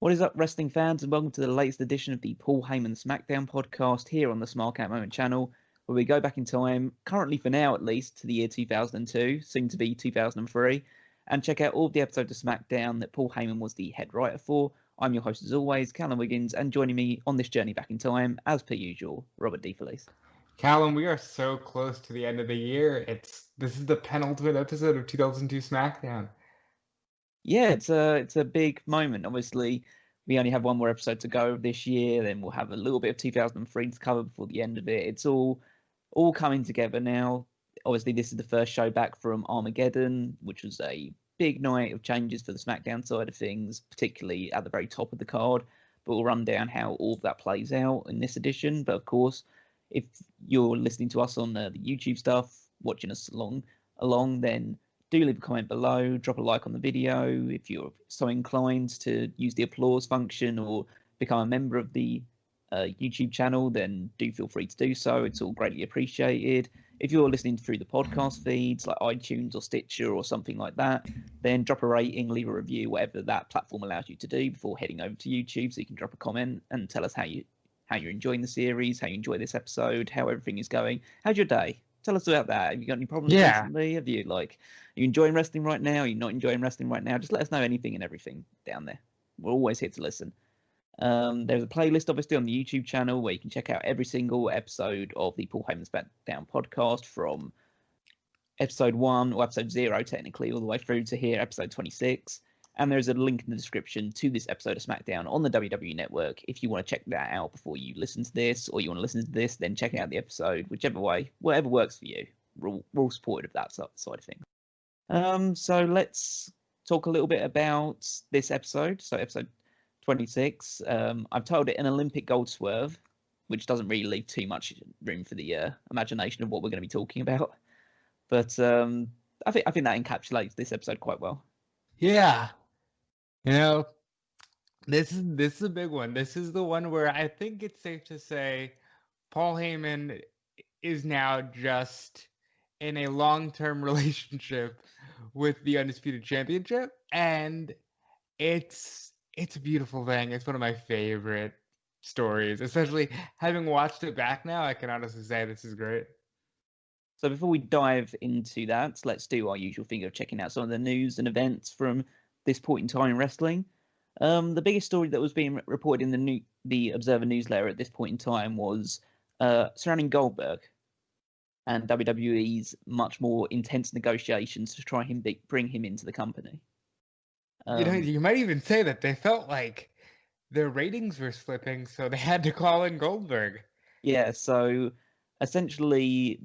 What is up, wrestling fans, and welcome to the latest edition of the Paul Heyman SmackDown podcast here on the Smark Out Moment channel, where we go back in time, currently for now at least, to the year 2002, soon to be 2003, and check out all of the episodes of SmackDown that Paul Heyman was the head writer for. I'm your host as always, Callum Wiggins, and joining me on this journey back in time, as per usual, Robert DeFelice. Callum, we are so close to the end of the year. This is the penultimate episode of 2002 SmackDown. Yeah, it's a big moment. Obviously, we only have one more episode to go this year. Then we'll have a little bit of 2003 to cover before the end of it. It's all coming together now. Obviously, this is the first show back from Armageddon, which was a big night of changes for the SmackDown side of things, particularly at the very top of the card. But we'll run down how all of that plays out in this edition. But of course, if you're listening to us on the YouTube stuff, watching us along, then do leave a comment below, drop a like on the video. If you're so inclined to use the applause function or become a member of the YouTube channel, then do feel free to do so. It's all greatly appreciated. If you're listening through the podcast feeds like iTunes or Stitcher or something like that, then drop a rating, leave a review, whatever that platform allows you to do before heading over to YouTube, so you can drop a comment and tell us how you're enjoying the series, how you enjoy this episode, how everything is going. How's your day? Tell us about that. Have you got any problems recently? Have you are you enjoying wrestling right now? Are you not enjoying wrestling right now? Just let us know anything and everything down there. We're always here to listen. There's a playlist obviously on the YouTube channel where you can check out every single episode of the Paul Heyman SmackDown podcast from episode 1 or episode 0 technically all the way through to here episode 26. And there's a link in the description to this episode of SmackDown on the WWE Network. If you want to check that out before you listen to this, or you want to listen to this, then check out the episode, whichever way, whatever works for you. We're all supportive of that side of things. So let's talk a little bit about this episode. So episode 26. I've titled it an Olympic gold swerve, which doesn't really leave too much room for the imagination of what we're going to be talking about. But I think that encapsulates this episode quite well. Yeah. You know, this is a big one. This is the one where I think it's safe to say Paul Heyman is now just in a long-term relationship with the Undisputed Championship, and it's a beautiful thing. It's one of my favorite stories, especially having watched it back now. I can honestly say this is great. So before we dive into that, let's do our usual thing of checking out some of the news and events from this point in time in wrestling. The biggest story that was being reported in the Observer newsletter at this point in time was surrounding Goldberg and WWE's much more intense negotiations to try and bring him into the company. You might even say that they felt like their ratings were slipping, so they had to call in Goldberg. Yeah, so essentially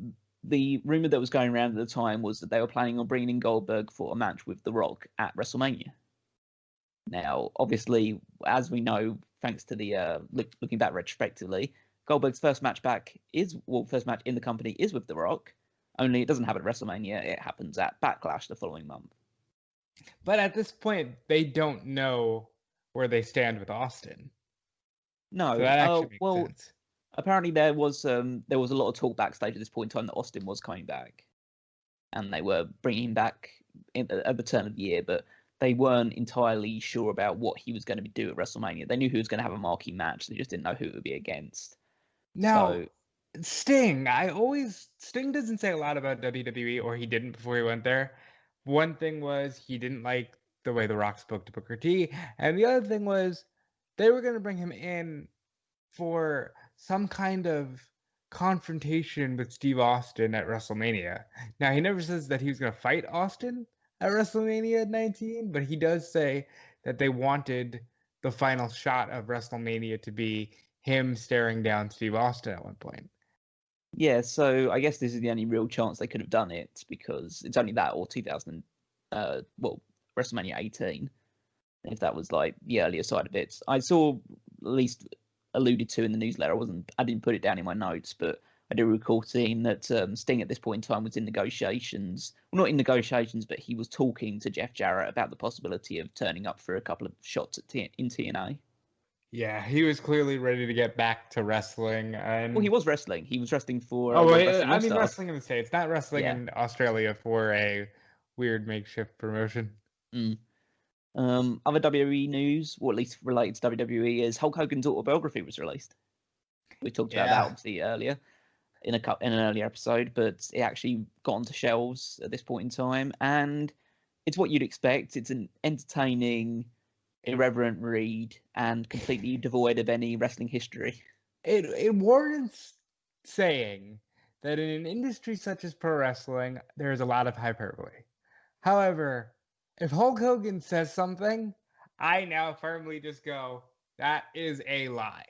the rumor that was going around at the time was that they were planning on bringing in Goldberg for a match with The Rock at WrestleMania. Now, obviously, as we know, thanks to the looking back retrospectively, Goldberg's first match in the company is with The Rock. Only it doesn't happen at WrestleMania; it happens at Backlash the following month. But at this point, they don't know where they stand with Austin. No, so that actually makes sense. Apparently there was a lot of talk backstage at this point in time that Austin was coming back, and they were bringing him back at the turn of the year, but they weren't entirely sure about what he was going to do at WrestleMania. They knew he was going to have a marquee match, they just didn't know who it would be against. Now, Sting doesn't say a lot about WWE, or he didn't before he went there. One thing was he didn't like the way The Rock spoke to Booker T, and the other thing was they were going to bring him in for some kind of confrontation with Steve Austin at WrestleMania. Now, he never says that he was going to fight Austin at WrestleMania 19, but he does say that they wanted the final shot of WrestleMania to be him staring down Steve Austin at one point. Yeah, so I guess this is the only real chance they could have done it, because it's only that or WrestleMania 18, if that was like the earlier side of it. I saw, at least alluded to in the newsletter, I didn't put it down in my notes, but I do recall seeing that Sting at this point in time was in negotiations. Well, not in negotiations, but he was talking to Jeff Jarrett about the possibility of turning up for a couple of shots in TNA. Yeah, he was clearly ready to get back to wrestling. Well, he was wrestling. He was wrestling for... wrestling in the States, not wrestling in Australia for a weird makeshift promotion. Other WWE news, or at least related to WWE, is Hulk Hogan's autobiography was released. We talked about that obviously earlier in an earlier episode, but it actually got onto shelves at this point in time, and it's what you'd expect. It's an entertaining, irreverent read and completely devoid of any wrestling history. It warrants saying that in an industry such as pro wrestling, there is a lot of hyperbole. However, if Hulk Hogan says something, I now firmly just go, that is a lie.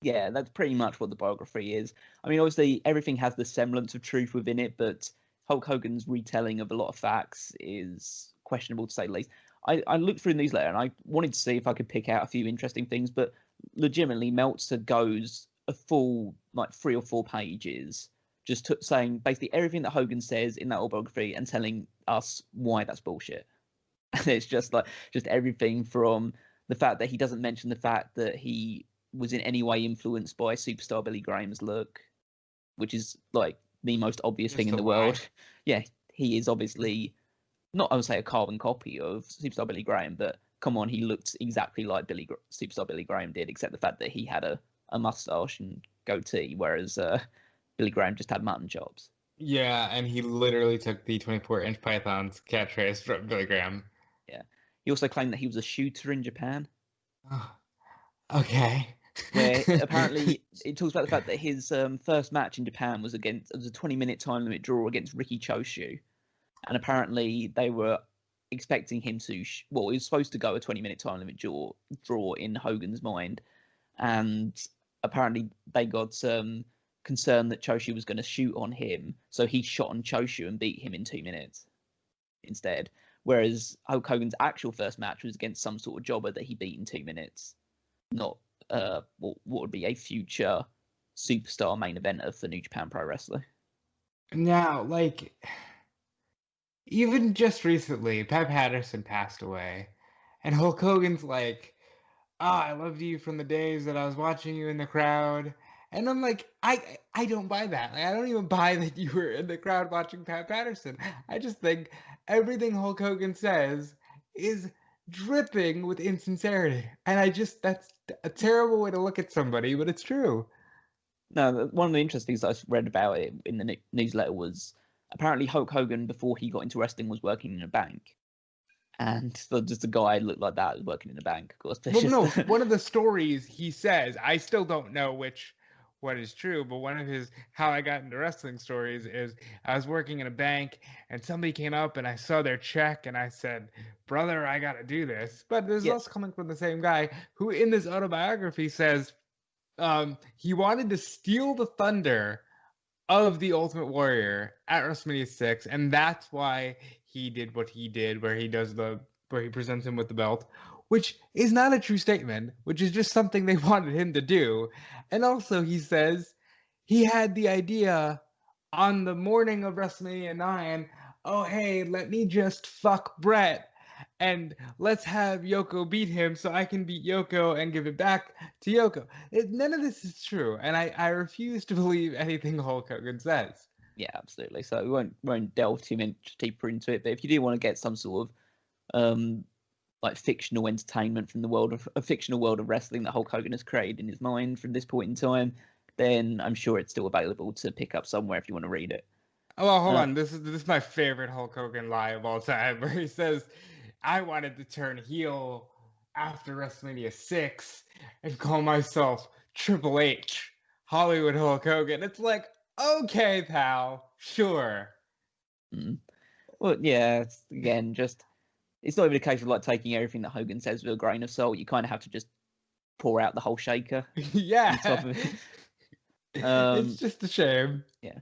Yeah, that's pretty much what the biography is. I mean, obviously, everything has the semblance of truth within it, but Hulk Hogan's retelling of a lot of facts is questionable, to say the least. I looked through the newsletter and I wanted to see if I could pick out a few interesting things, but legitimately, Meltzer goes a full, 3 or 4 pages just saying basically everything that Hogan says in that autobiography and telling us why that's bullshit. And it's just everything from the fact that he doesn't mention the fact that he was in any way influenced by superstar Billy Graham's look, which is like the most obvious thing in the world. Yeah, he is obviously not, I would say, a carbon copy of superstar Billy Graham, but come on, he looked exactly like superstar Billy Graham did, except the fact that he had a mustache and goatee, whereas Billy Graham just had mutton chops. Yeah, and he literally took the 24-inch Python's catchphrase from Billy Graham. Yeah. He also claimed that he was a shooter in Japan. Oh, okay. Where apparently it talks about the fact that his first match in Japan was a 20-minute time limit draw against Riki Choshu, and apparently they were expecting him to he was supposed to go a 20-minute time limit draw in Hogan's mind, and apparently they got concerned that Choshu was going to shoot on him, so he shot on Choshu and beat him in 2 minutes instead. Whereas Hulk Hogan's actual first match was against some sort of jobber that he beat in 2 minutes, not what would be a future superstar main eventer for New Japan Pro Wrestling. Now, even just recently, Pat Patterson passed away, and Hulk Hogan's like, I loved you from the days that I was watching you in the crowd. And I'm like, I don't buy that. I don't even buy that you were in the crowd watching Pat Patterson. I just think everything Hulk Hogan says is dripping with insincerity. And that's a terrible way to look at somebody, but it's true. No, one of the interesting things I read about it in the newsletter was apparently Hulk Hogan, before he got into wrestling, was working in a bank. And so just a guy looked like that was working in a bank, of course. One of the stories he says, I still don't know what is true, but one of his how I got into wrestling stories is I was working in a bank and somebody came up and I saw their check and I said, brother, I gotta do this. But this is also coming from the same guy who in this autobiography says he wanted to steal the thunder of the Ultimate Warrior at WrestleMania 6, and that's why he did what he did, where he presents him with the belt, which is not a true statement, which is just something they wanted him to do. And also, he says he had the idea on the morning of WrestleMania 9, oh, hey, let me just fuck Brett, and let's have Yoko beat him so I can beat Yoko and give it back to Yoko. None of this is true, and I refuse to believe anything Hulk Hogan says. Yeah, absolutely. So we won't delve too much deeper into it, but if you do want to get some sort of fictional entertainment from the world of a fictional world of wrestling that Hulk Hogan has created in his mind from this point in time, then I'm sure it's still available to pick up somewhere if you want to read it. Oh, well, hold on. This is my favorite Hulk Hogan lie of all time, where he says, I wanted to turn heel after WrestleMania 6 and call myself Triple H, Hollywood Hulk Hogan. It's like, okay, pal, sure. Well, yeah, again, it's not even a case of taking everything that Hogan says with a grain of salt. You kind of have to just pour out the whole shaker. Yeah. It's just a shame. Yeah.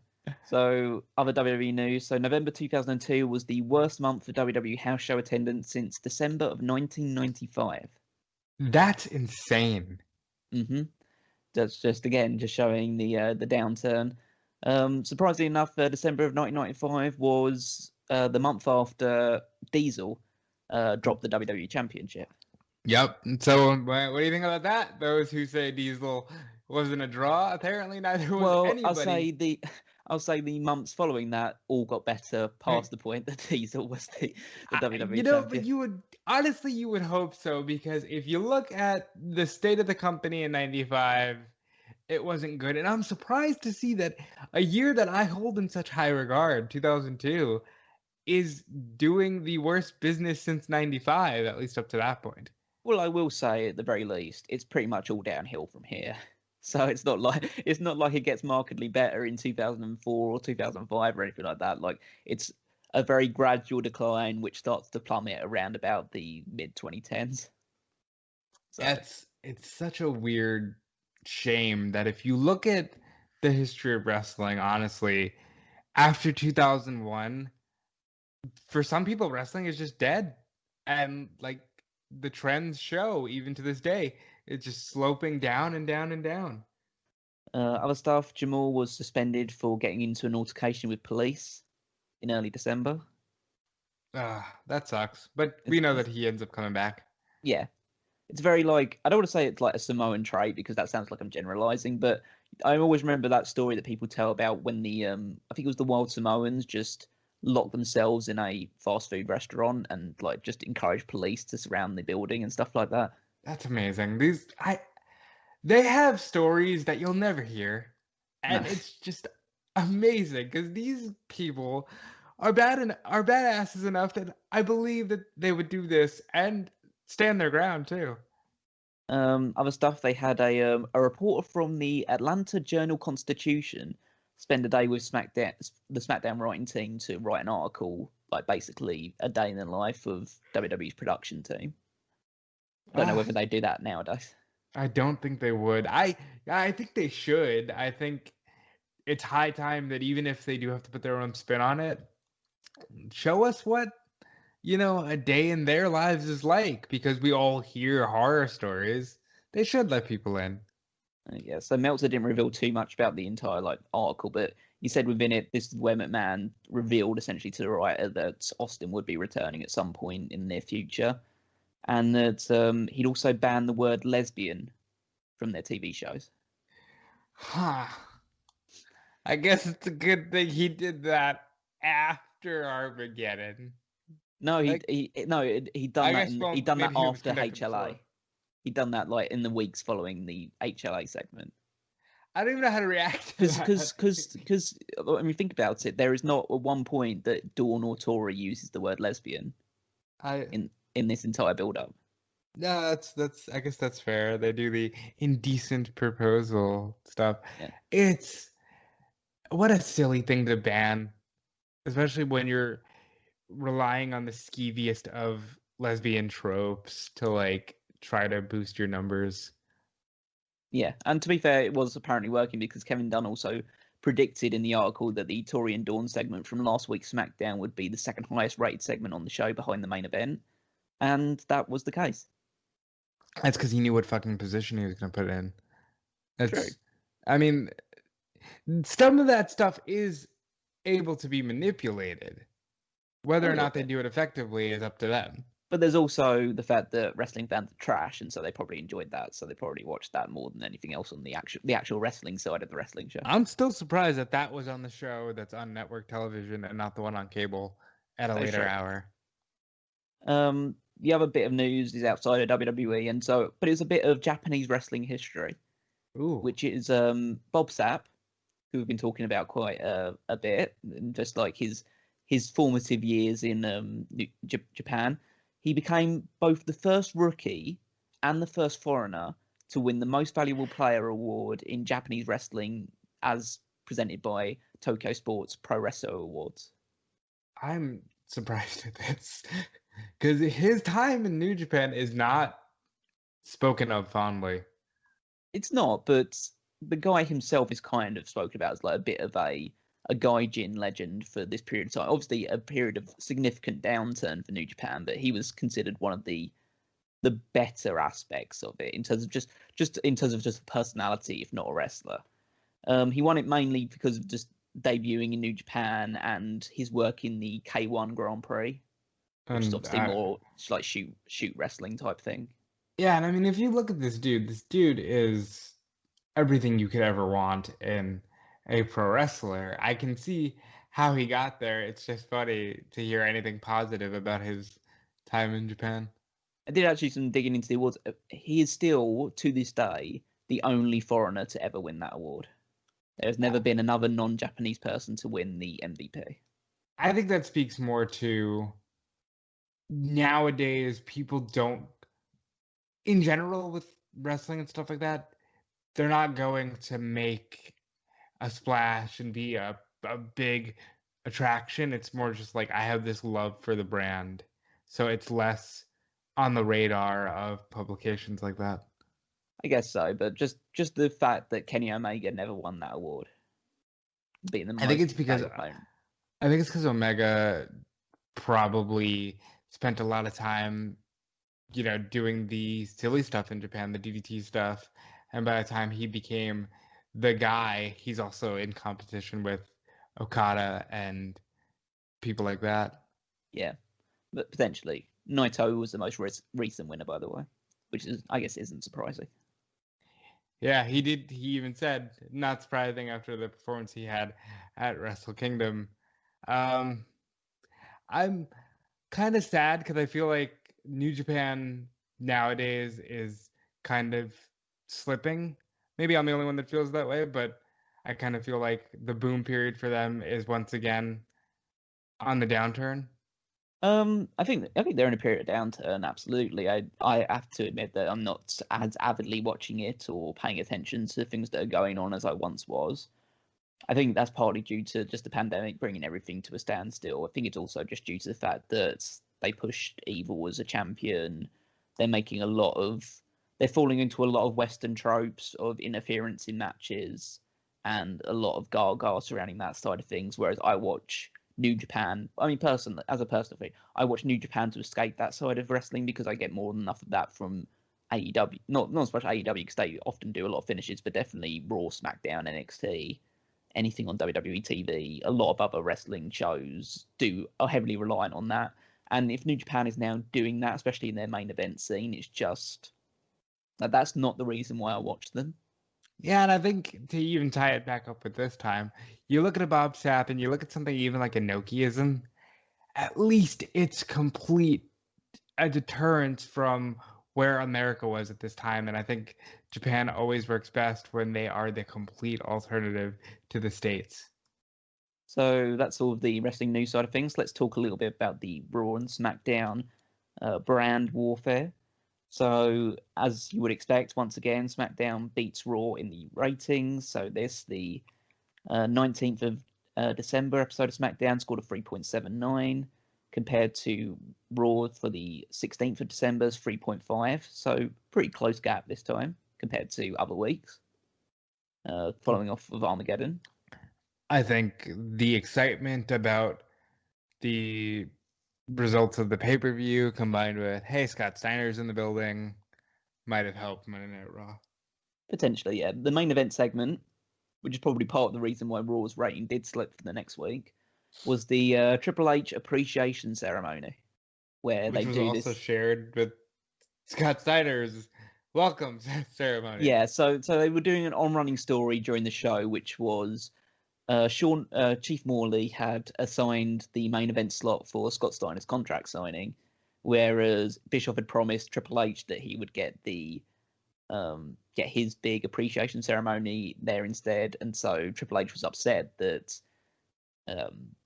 So, other WWE news. So, November 2002 was the worst month for WWE house show attendance since December of 1995. That's insane. That's just showing the downturn. Surprisingly enough, December of 1995 was the month after Diesel dropped the WWE Championship. Yep. So, what do you think about that? Those who say Diesel wasn't a draw, apparently neither was anybody. I'll say the months following that all got better past the point that Diesel was the WWE champion. But you would hope so, because if you look at the state of the company in 95, it wasn't good. And I'm surprised to see that a year that I hold in such high regard, 2002, is doing the worst business since 95, at least up to that point. Well, I will say at the very least, it's pretty much all downhill from here. So it's not like it gets markedly better in 2004 or 2005 or anything like that. Like, it's a very gradual decline which starts to plummet around about the mid 2010s. So It's such a weird shame that if you look at the history of wrestling, honestly, after 2001, for some people, wrestling is just dead. And like the trends show, even to this day, it's just sloping down and down and down. Other stuff, Jamal was suspended for getting into an altercation with police in early December. That sucks. But we know that he ends up coming back. Yeah. It's very like, I don't want to say it's like a Samoan trait because that sounds like I'm generalizing, but I always remember that story that people tell about when the, I think it was the Wild Samoans just locked themselves in a fast food restaurant and like just encouraged police to surround the building and stuff like that. That's amazing. They have stories that you'll never hear, and it's just amazing because these people are badasses enough that I believe that they would do this and stand their ground too. Other stuff, they had a reporter from the Atlanta Journal-Constitution spend a day with the SmackDown writing team to write an article, like basically a day in the life of WWE's production team. I don't know whether they do that nowadays. I don't think they would. I think they should. I think it's high time that even if they do have to put their own spin on it, show us what, a day in their lives is like, because we all hear horror stories. They should let people in. Yeah, so Meltzer didn't reveal too much about the entire article, but he said within it, this is where McMahon revealed essentially to the writer that Austin would be returning at some point in the near future, and that he'd also banned the word lesbian from their TV shows. I guess it's a good thing he did that after Armageddon. No, he'd done that after HLA. He'd done that in the weeks following the HLA segment. I don't even know how to react. Because when you think about it, there is not at one point that Dawn or Torrie uses the word lesbian in this entire build-up. No, I guess that's fair. They do the indecent proposal stuff. Yeah. It's what a silly thing to ban, especially when you're relying on the skeeviest of lesbian tropes to try to boost your numbers. Yeah, and to be fair, it was apparently working because Kevin Dunn also predicted in the article that the Torrie and Dawn segment from last week's SmackDown would be the second highest rated segment on the show behind the main event, and that was the case. That's because he knew what fucking position he was going to put in. True. I mean, some of that stuff is able to be manipulated. Whether or not they do it effectively is up to them. But there's also the fact that wrestling fans are trash, and so they probably enjoyed that. So they probably watched that more than anything else on the actual wrestling side of the wrestling show. I'm still surprised that was on the show that's on network television and not the one on cable at a later hour. The other bit of news is outside of WWE, but it's a bit of Japanese wrestling history. Ooh. Which is Bob Sapp, who we've been talking about quite a bit, and just his formative years in Japan. He became both the first rookie and the first foreigner to win the Most Valuable Player award in Japanese wrestling as presented by Tokyo Sports Pro Wrestler Awards. I'm surprised at this because his time in New Japan is not spoken of fondly. It's not, but the guy himself is kind of spoken about as a bit of a gaijin legend for this period of time. Obviously, a period of significant downturn for New Japan, but he was considered one of the better aspects of it in terms of just personality, if not a wrestler. He won it mainly because of just debuting in New Japan and his work in the K1 Grand Prix, which is obviously more like shoot wrestling type thing. Yeah, and I mean, if you look at this dude is everything you could ever want in a pro wrestler. I can see how he got there. It's just funny to hear anything positive about his time in Japan. I did actually some digging into the awards. He is still, to this day, the only foreigner to ever win that award. There's never been another non-Japanese person to win the MVP. I think that speaks more to nowadays people don't, in general with wrestling and stuff like that, they're not going to make a splash and be a big attraction. It's more just like I have this love for the brand. So it's less on the radar of publications like that. I guess so, but just the fact that Kenny Omega never won that award, being the most I think it's because opponent. I think it's because Omega probably spent a lot of time, doing the silly stuff in Japan, the DDT stuff, and by the time he became the guy, he's also in competition with Okada and people like that. Yeah, but potentially Naito was the most recent winner, by the way, which is, I guess, isn't surprising. Yeah, he did. He even said, not surprising after the performance he had at Wrestle Kingdom. I'm kind of sad because I feel like New Japan nowadays is kind of slipping. Maybe I'm the only one that feels that way, but I kind of feel like the boom period for them is once again on the downturn. I think they're in a period of downturn. Absolutely, I have to admit that I'm not as avidly watching it or paying attention to things that are going on as I once was. I think that's partly due to just the pandemic bringing everything to a standstill. I think it's also just due to the fact that they pushed Evil as a champion. They're making they're falling into a lot of Western tropes of interference in matches and a lot of gaga surrounding that side of things. Whereas I watch New Japan. I mean, personally, as a personal thing, I watch New Japan to escape that side of wrestling because I get more than enough of that from AEW. Not as much AEW because they often do a lot of finishes, but definitely Raw, SmackDown, NXT, anything on WWE TV. A lot of other wrestling shows are heavily reliant on that. And if New Japan is now doing that, especially in their main event scene, it's just that's not the reason why I watch them. Yeah, and I think to even tie it back up with this time, you look at a Bob Sapp and you look at something even like a Nokiism, at least it's complete a deterrence from where America was at this time. And I think Japan always works best when they are the complete alternative to the States. So that's all the wrestling news side of things. Let's talk a little bit about the Raw and SmackDown brand warfare. So, as you would expect, once again, SmackDown beats Raw in the ratings. So, the 19th of December episode of SmackDown scored a 3.79 compared to Raw for the 16th of December's 3.5. So, pretty close gap this time compared to other weeks, following off of Armageddon. I think the excitement about the results of the pay-per-view combined with, hey, Scott Steiner's in the building, might have helped Monday Night Raw. Potentially, yeah. The main event segment, which is probably part of the reason why Raw's rating did slip for the next week, was the Triple H appreciation ceremony, where Which they was do also this. shared with Scott Steiner's welcome ceremony. Yeah, so they were doing an on-running story during the show, which was Chief Morley had assigned the main event slot for Scott Steiner's contract signing, whereas Bischoff had promised Triple H that he would get his big appreciation ceremony there instead, and so Triple H was upset that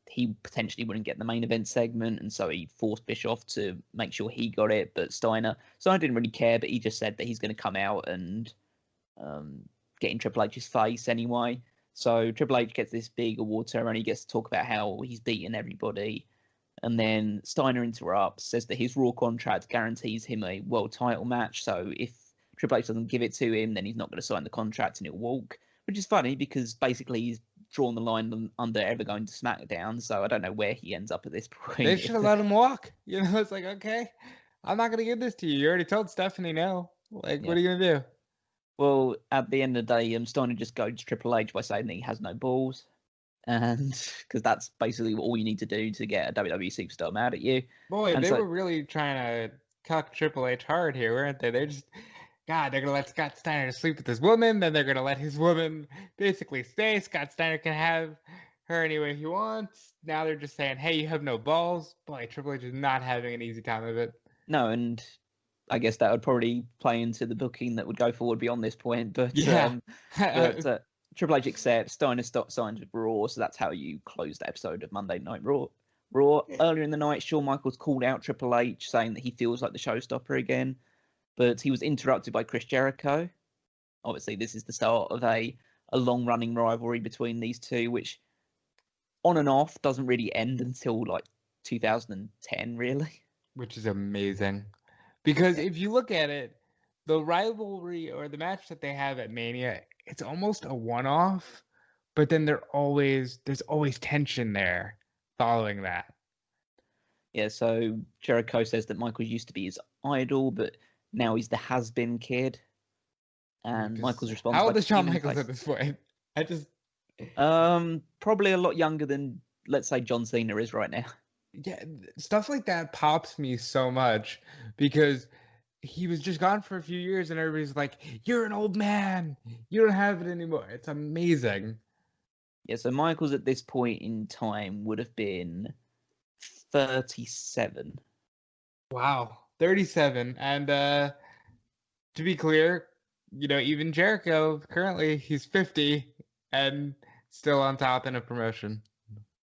he potentially wouldn't get the main event segment, and so he forced Bischoff to make sure he got it. But Steiner didn't really care, but he just said that he's going to come out and get in Triple H's face anyway. So Triple H gets this big award ceremony, gets to talk about how he's beaten everybody. And then Steiner interrupts, says that his Raw contract guarantees him a world title match. So if Triple H doesn't give it to him, then he's not going to sign the contract and he'll walk. Which is funny because basically he's drawn the line under ever going to SmackDown. So I don't know where he ends up at this point. They should have let him walk. It's like, okay, I'm not going to give this to you. You already told Stephanie no. Like, what are you going to do? Well, at the end of the day, Steiner just goes to Triple H by saying that he has no balls, and because that's basically all you need to do to get a WWE superstar mad at you. Boy, and they were really trying to cuck Triple H hard here, weren't they? They're just God, they're going to let Scott Steiner sleep with his woman, then they're going to let his woman basically stay. Scott Steiner can have her any way he wants. Now they're just saying, hey, you have no balls. Boy, Triple H is not having an easy time of it. No, and I guess that would probably play into the booking that would go forward beyond this point. But Yeah. Triple H accepts, Steiner signs with Raw, so that's how you close the episode of Monday Night Raw. Earlier in the night, Shawn Michaels called out Triple H, saying that he feels like the showstopper again, but he was interrupted by Chris Jericho. Obviously, this is the start of a long-running rivalry between these two, which on and off doesn't really end until like 2010, really. Which is amazing. Because if you look at it, the rivalry or the match that they have at Mania, it's almost a one-off, but then there's always tension there following that. Yeah, so Jericho says that Michaels used to be his idol, but now he's the has-been kid. And Michaels responds, how old is Shawn Michaels at this point? Probably a lot younger than, let's say, John Cena is right now. Yeah, stuff like that pops me so much because he was just gone for a few years and everybody's like, you're an old man. You don't have it anymore. It's amazing. Yeah, so Michaels at this point in time would have been 37. Wow, 37. And to be clear, even Jericho, currently he's 50 and still on top in a promotion.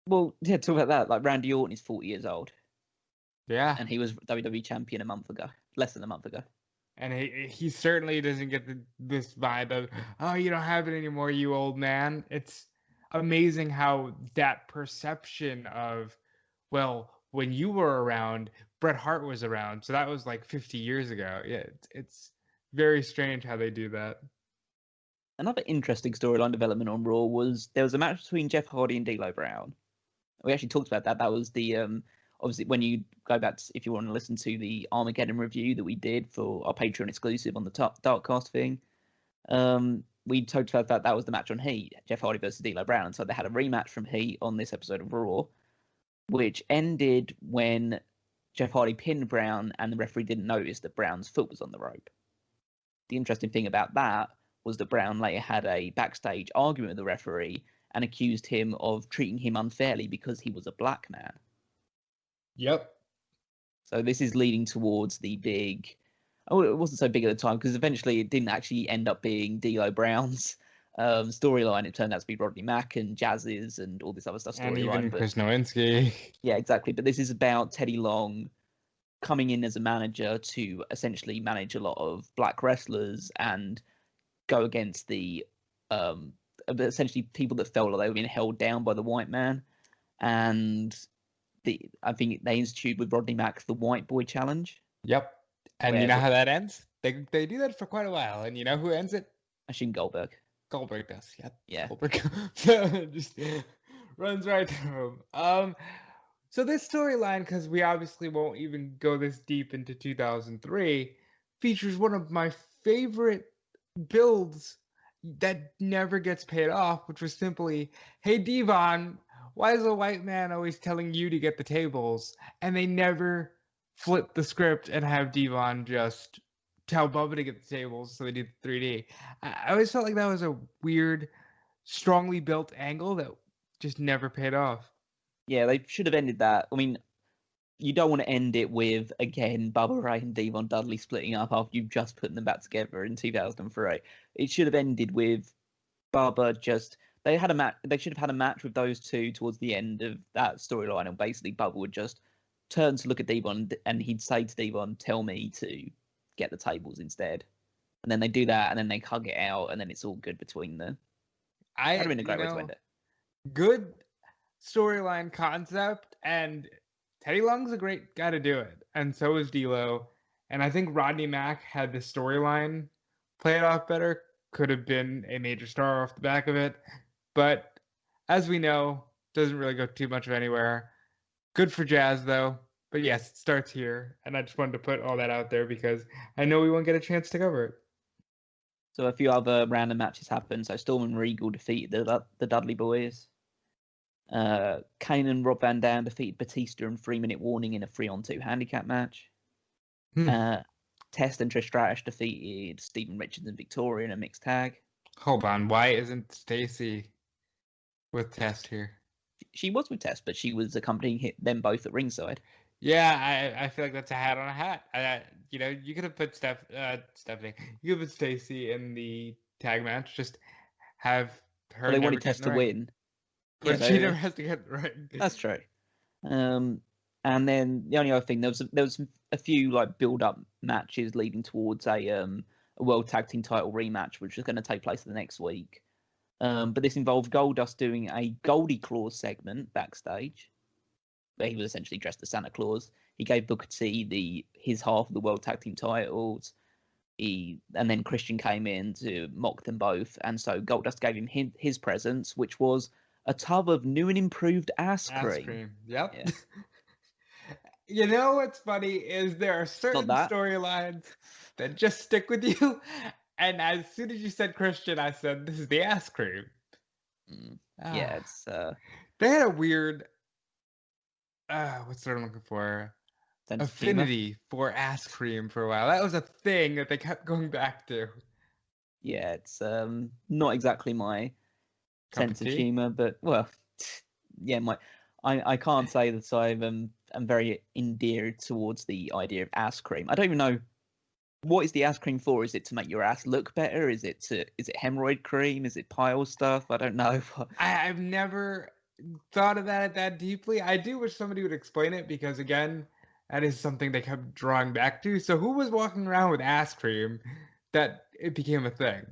Well, yeah, talk about that. Like Randy Orton is 40 years old. Yeah. And he was WWE champion less than a month ago. And he certainly doesn't get this vibe of, oh, you don't have it anymore, you old man. It's amazing how that perception of, well, when you were around, Bret Hart was around. So that was like 50 years ago. Yeah, it's very strange how they do that. Another interesting storyline development on Raw was there was a match between Jeff Hardy and D'Lo Brown. We actually talked about that. That was the obviously when you go back if you want to listen to the Armageddon review that we did for our Patreon exclusive on the Darkcast thing. We talked about that was the match on Heat, Jeff Hardy versus D'Lo Brown. So they had a rematch from Heat on this episode of Raw, which ended when Jeff Hardy pinned Brown and the referee didn't notice that Brown's foot was on the rope. The interesting thing about that was that Brown later had a backstage argument with the referee and accused him of treating him unfairly because he was a black man. Yep. So this is leading towards the big... Oh, it wasn't so big at the time because eventually it didn't actually end up being D'Lo Brown's storyline. It turned out to be Rodney Mack and Jazz's and all this other stuff. And even Chris Nowinski. Yeah, exactly. But this is about Teddy Long coming in as a manager to essentially manage a lot of black wrestlers and go against the essentially people that felt like they were being held down by the white man. And I think they instituted with Rodney Mack the White Boy Challenge. Yep. And you know how that ends? They do that for quite a while. And you know who ends it? I assume Goldberg. Goldberg does. Yep. Yeah. Goldberg just runs right through him. So this storyline, because we obviously won't even go this deep into 2003, features one of my favorite builds that never gets paid off, which was simply, hey, Devon, why is a white man always telling you to get the tables? And they never flip the script and have Devon just tell Bubba to get the tables, so they do the 3D. I always felt like that was a weird, strongly built angle that just never paid off. Yeah, they should have ended that. I mean, you don't want to end it with, again, Bubba Ray and Devon Dudley splitting up after you've just put them back together in 2003. It should have ended with Bubba just... They should have had a match with those two towards the end of that storyline, and basically Bubba would just turn to look at Devon and he'd say to Devon, tell me to get the tables instead. And then they do that and then they hug it out and then it's all good between them. That'd have been a great way to end it. Good storyline concept, and Teddy Long's a great guy to do it, and so is D'Lo. And I think Rodney Mack had the storyline play it off better, could have been a major star off the back of it, but as we know, doesn't really go too much of anywhere. Good for Jazz though, but yes, it starts here, and I just wanted to put all that out there because I know we won't get a chance to cover it. So a few other random matches happened. So Storm and Regal defeated the Dudley Boys. Kane and Rob Van Dam defeated Batista and 3 Minute Warning in a 3-on-2 handicap match. Test and Trish Stratus defeated Steven Richards and Victoria in a mixed tag. Hold on, why isn't Stacy with Test here? She was with Test, but she was accompanying them both at ringside. Yeah, I feel like that's a hat on a hat. You could have put Stephanie. You could put Stacy in the tag match. Just have her. Well, they wanted Test to win. But she never has to get in the ring. That's true. And then the only other thing, there was a few like build-up matches leading towards a World Tag Team Title rematch, which is going to take place the next week. But this involved Goldust doing a Goldie Claus segment backstage, where he was essentially dressed as Santa Claus. He gave Booker T his half of the World Tag Team titles. And then Christian came in to mock them both, and so Goldust gave him his presents, which was a tub of new and improved ass cream. Yep. Yeah. You know what's funny is there are certain storylines that just stick with you. And as soon as you said Christian, I said, this is the ass cream. Yeah, it's... They had a weird... what's the word I'm looking for? Affinity for ass cream for a while. That was a thing that they kept going back to. Yeah, it's not exactly my sense of humor, but, well, yeah, I can't say that I'm very endeared towards the idea of ass cream. I don't even know, what is the ass cream for? Is it to make your ass look better? Is it hemorrhoid cream? Is it pile stuff? I don't know. I've never thought of that deeply. I do wish somebody would explain it, because again, that is something they kept drawing back to. So who was walking around with ass cream that it became a thing?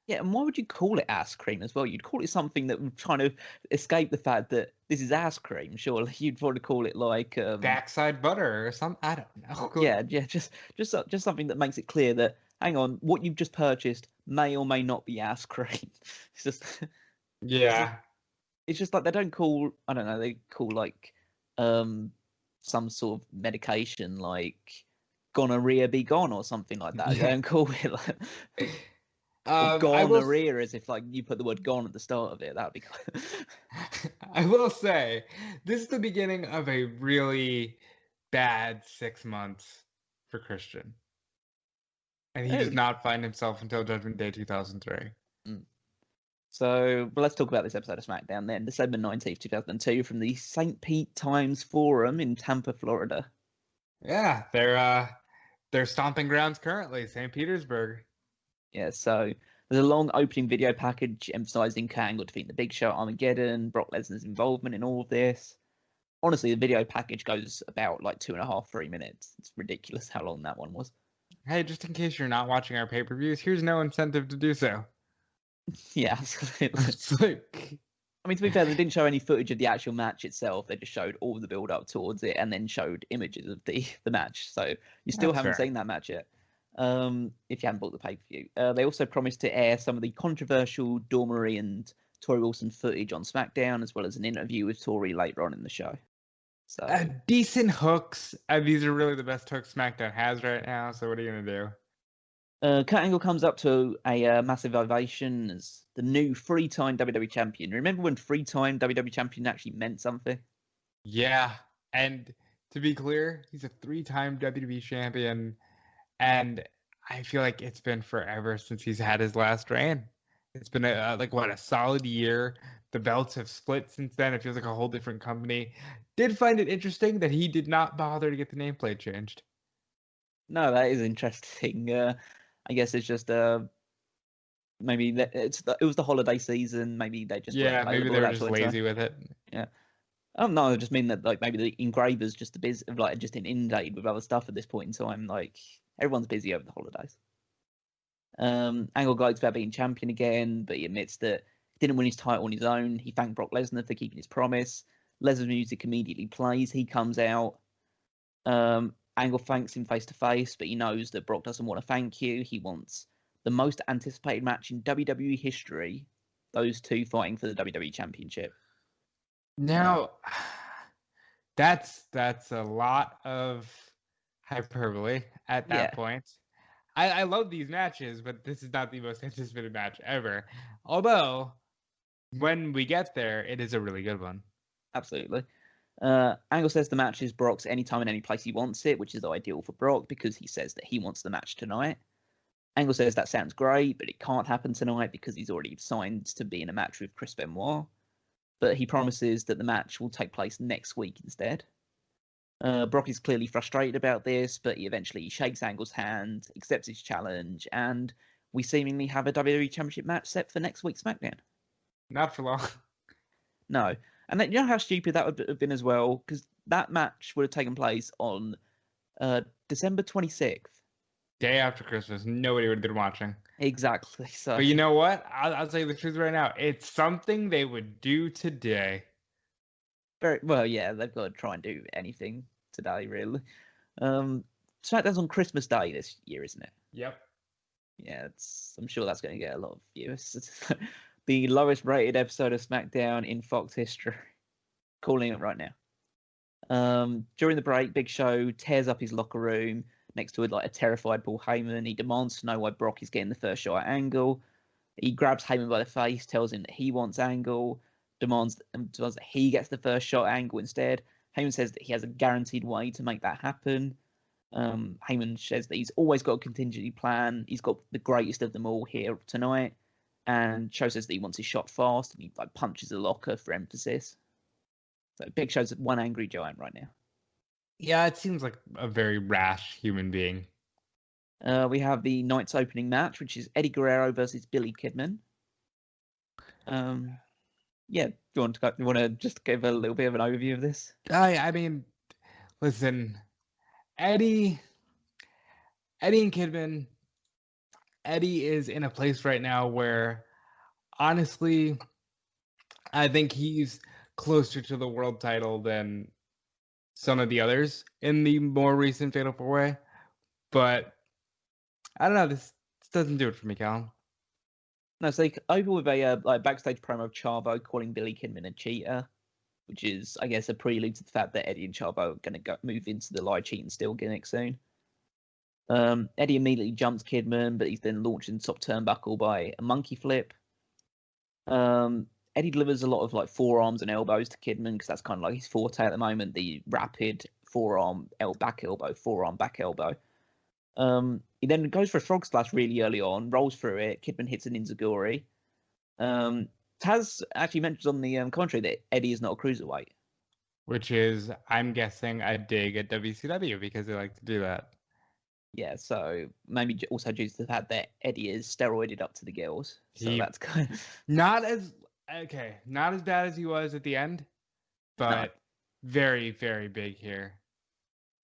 Yeah, and why would you call it ass cream as well? You'd call it something that would try to escape the fact that this is ass cream. Surely you'd probably call it like backside butter or something. I don't know. Yeah, just something that makes it clear that, hang on, what you've just purchased may or may not be ass cream. It's just it's just like they don't call, I don't know, they call like some sort of medication like gonorrhea be gone or something like that. They don't call it like gonorrhea as if like you put the word gone at the start of it. That would be cool. I will say, this is the beginning of a really bad 6 months for Christian. And he does not find himself until Judgment Day 2003. So, let's talk about this episode of SmackDown then. December 19th, 2002, from the St. Pete Times Forum in Tampa, Florida. Yeah, they're stomping grounds currently, St. Petersburg. Yeah, so there's a long opening video package emphasizing Kurt Angle defeating the Big Show at Armageddon, Brock Lesnar's involvement in all of this. Honestly, the video package goes about like 2.5, 3 minutes. It's ridiculous how long that one was. Hey, just in case you're not watching our pay-per-views, here's no incentive to do so. Yeah, absolutely. I mean, to be fair, they didn't show any footage of the actual match itself. They just showed all the build-up towards it and then showed images of the match. So you still haven't seen that match yet, if you haven't bought the pay-per-view. They also promised to air some of the controversial Dawn Marie and Torrie Wilson footage on SmackDown, as well as an interview with Torrie later on in the show. So decent hooks. These are really the best hooks SmackDown has right now. So what are you going to do? Kurt Angle comes up to a massive ovation as the new 3-time WWE champion. Remember when 3-time WWE champion actually meant something? Yeah, and to be clear, he's a 3-time WWE champion, and I feel like it's been forever since he's had his last reign. It's been a solid year. The belts have split since then. It feels like a whole different company. Did find it interesting that he did not bother to get the nameplate changed. No, that is interesting. I guess it's just maybe it was the holiday season. Maybe they just maybe they were just lazy with it. Yeah. Oh no, I just mean that like maybe the engravers just just inundated with other stuff at this point in time. Like everyone's busy over the holidays. Angle gloats about being champion again, but he admits that he didn't win his title on his own. He thanked Brock Lesnar for keeping his promise. Lesnar's music immediately plays. He comes out. Angle thanks him face to face, but he knows that Brock doesn't want to thank you. He wants the most anticipated match in WWE history. Those two fighting for the WWE Championship. Now, that's a lot of hyperbole at that point. I love these matches, but this is not the most anticipated match ever. Although, when we get there, it is a really good one. Absolutely. Angle says the match is Brock's anytime and any place he wants it, which is ideal for Brock because he says that he wants the match tonight. Angle says that sounds great, but it can't happen tonight because he's already signed to be in a match with Chris Benoit. But he promises that the match will take place next week instead. Brock is clearly frustrated about this, but he eventually shakes Angle's hand, accepts his challenge, and we seemingly have a WWE Championship match set for next week's SmackDown. Not for long. No. And then, you know how stupid that would have been as well? Because that match would have taken place on December 26th. Day after Christmas. Nobody would have been watching. Exactly. So, but you know what? I'll tell you the truth right now. It's something they would do today. Very well, yeah, they've got to try and do anything today, really. SmackDown's on Christmas Day this year, isn't it? Yep. Yeah, I'm sure that's going to get a lot of viewers. The lowest rated episode of SmackDown in Fox history. Calling it right now. During the break, Big Show tears up his locker room next to a terrified Paul Heyman. He demands to know why Brock is getting the first shot at Angle. He grabs Heyman by the face, tells him that he wants Angle, demands that he gets the first shot at Angle instead. Heyman says that he has a guaranteed way to make that happen. Heyman says that he's always got a contingency plan. He's got the greatest of them all here tonight. And Show says that he wants his shot fast, and he punches the locker for emphasis. So Big Show's one angry giant right now. Yeah, it seems like a very rash human being. We have the night's opening match, which is Eddie Guerrero versus Billy Kidman. Yeah, do you want to just give a little bit of an overview of this? I mean, listen, Eddie and Kidman. Eddie is in a place right now where, honestly, I think he's closer to the world title than some of the others in the more recent Fatal 4-Way. But I don't know. This doesn't do it for me, Callum. No, so they open with a backstage promo of Chavo calling Billy Kidman a cheater, which is, I guess, a prelude to the fact that Eddie and Chavo are going to move into the lie, cheat, and steal gimmick soon. Eddie immediately jumps Kidman, but he's then launched in top turnbuckle by a monkey flip. Eddie delivers a lot of forearms and elbows to Kidman because that's kind of his forte at the moment. The rapid forearm back elbow, forearm back elbow. He then goes for a frog splash really early on, rolls through it. Kidman hits an enziguri. Taz actually mentions on the commentary that Eddie is not a cruiserweight, which is, I'm guessing, a dig at WCW because they like to do that. Yeah, so maybe also due to the fact that Eddie is steroided up to the gills. So that's kind of not as bad as he was at the end, but very, very big here.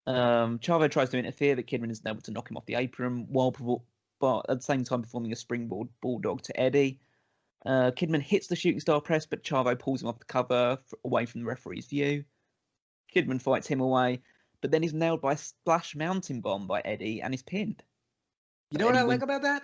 Chavo tries to interfere, but Kidman isn't able to knock him off the apron, but at the same time performing a springboard bulldog to Eddie. Kidman hits the shooting star press, but Chavo pulls him off the cover away from the referee's view. Kidman fights him away, but then he's nailed by a splash mountain bomb by Eddie and is pinned. You know what I like about that?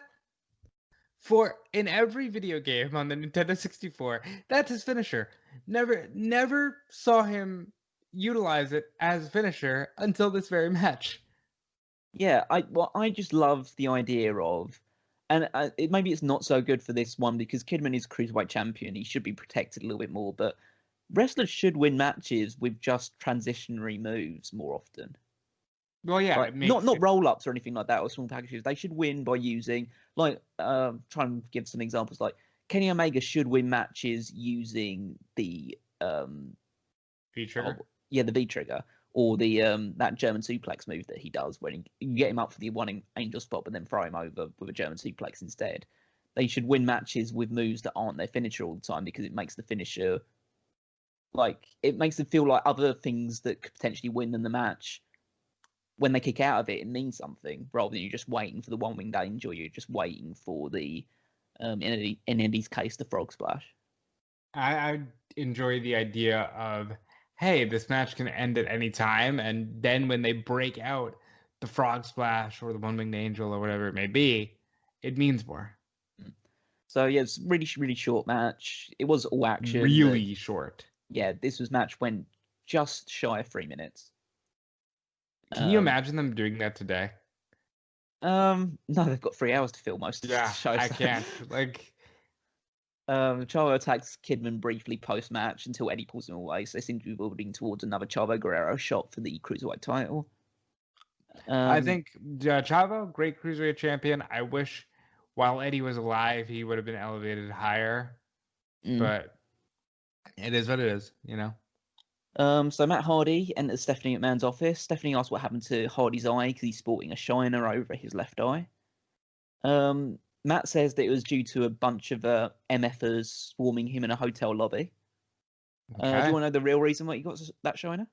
In every video game on the Nintendo 64, that's his finisher. Never saw him utilize it as a finisher until this very match. Yeah, I just love the idea of, and maybe it's not so good for this one because Kidman is Cruiserweight champion. He should be protected a little bit more, but wrestlers should win matches with just transitionary moves more often. Well, yeah, not roll-ups or anything like that or small packages. They should win by using, try and give some examples. Like Kenny Omega should win matches using the V-trigger. The V-trigger, or the that German suplex move that he does when you get him up for the one angel spot, but then throw him over with a German suplex instead. They should win matches with moves that aren't their finisher all the time because it makes the finisher. It makes them feel like other things that could potentially win them the match. When they kick out of it, it means something rather than you just waiting for the one-winged angel. You're just waiting for the, in Eddie's case, the frog splash. I enjoy the idea of, hey, this match can end at any time, and then when they break out the frog splash or the one-winged angel or whatever it may be, it means more. So yeah, it's really, really short match. It was all action. Really short. Yeah, this match went just shy of 3 minutes. Can you imagine them doing that today? No, they've got 3 hours to fill most of the show. I can't. Chavo attacks Kidman briefly post-match until Eddie pulls him away, so they seem to be building towards another Chavo Guerrero shot for the Cruiserweight title. I think Chavo, great Cruiserweight champion. I wish while Eddie was alive, he would have been elevated higher. But it is what it is, you know? So Matt Hardy enters Stephanie McMahon's office. Stephanie asks what happened to Hardy's eye because he's sporting a shiner over his left eye. Matt says that it was due to a bunch of MFers swarming him in a hotel lobby. Okay. Do you want to know the real reason why he got that shiner?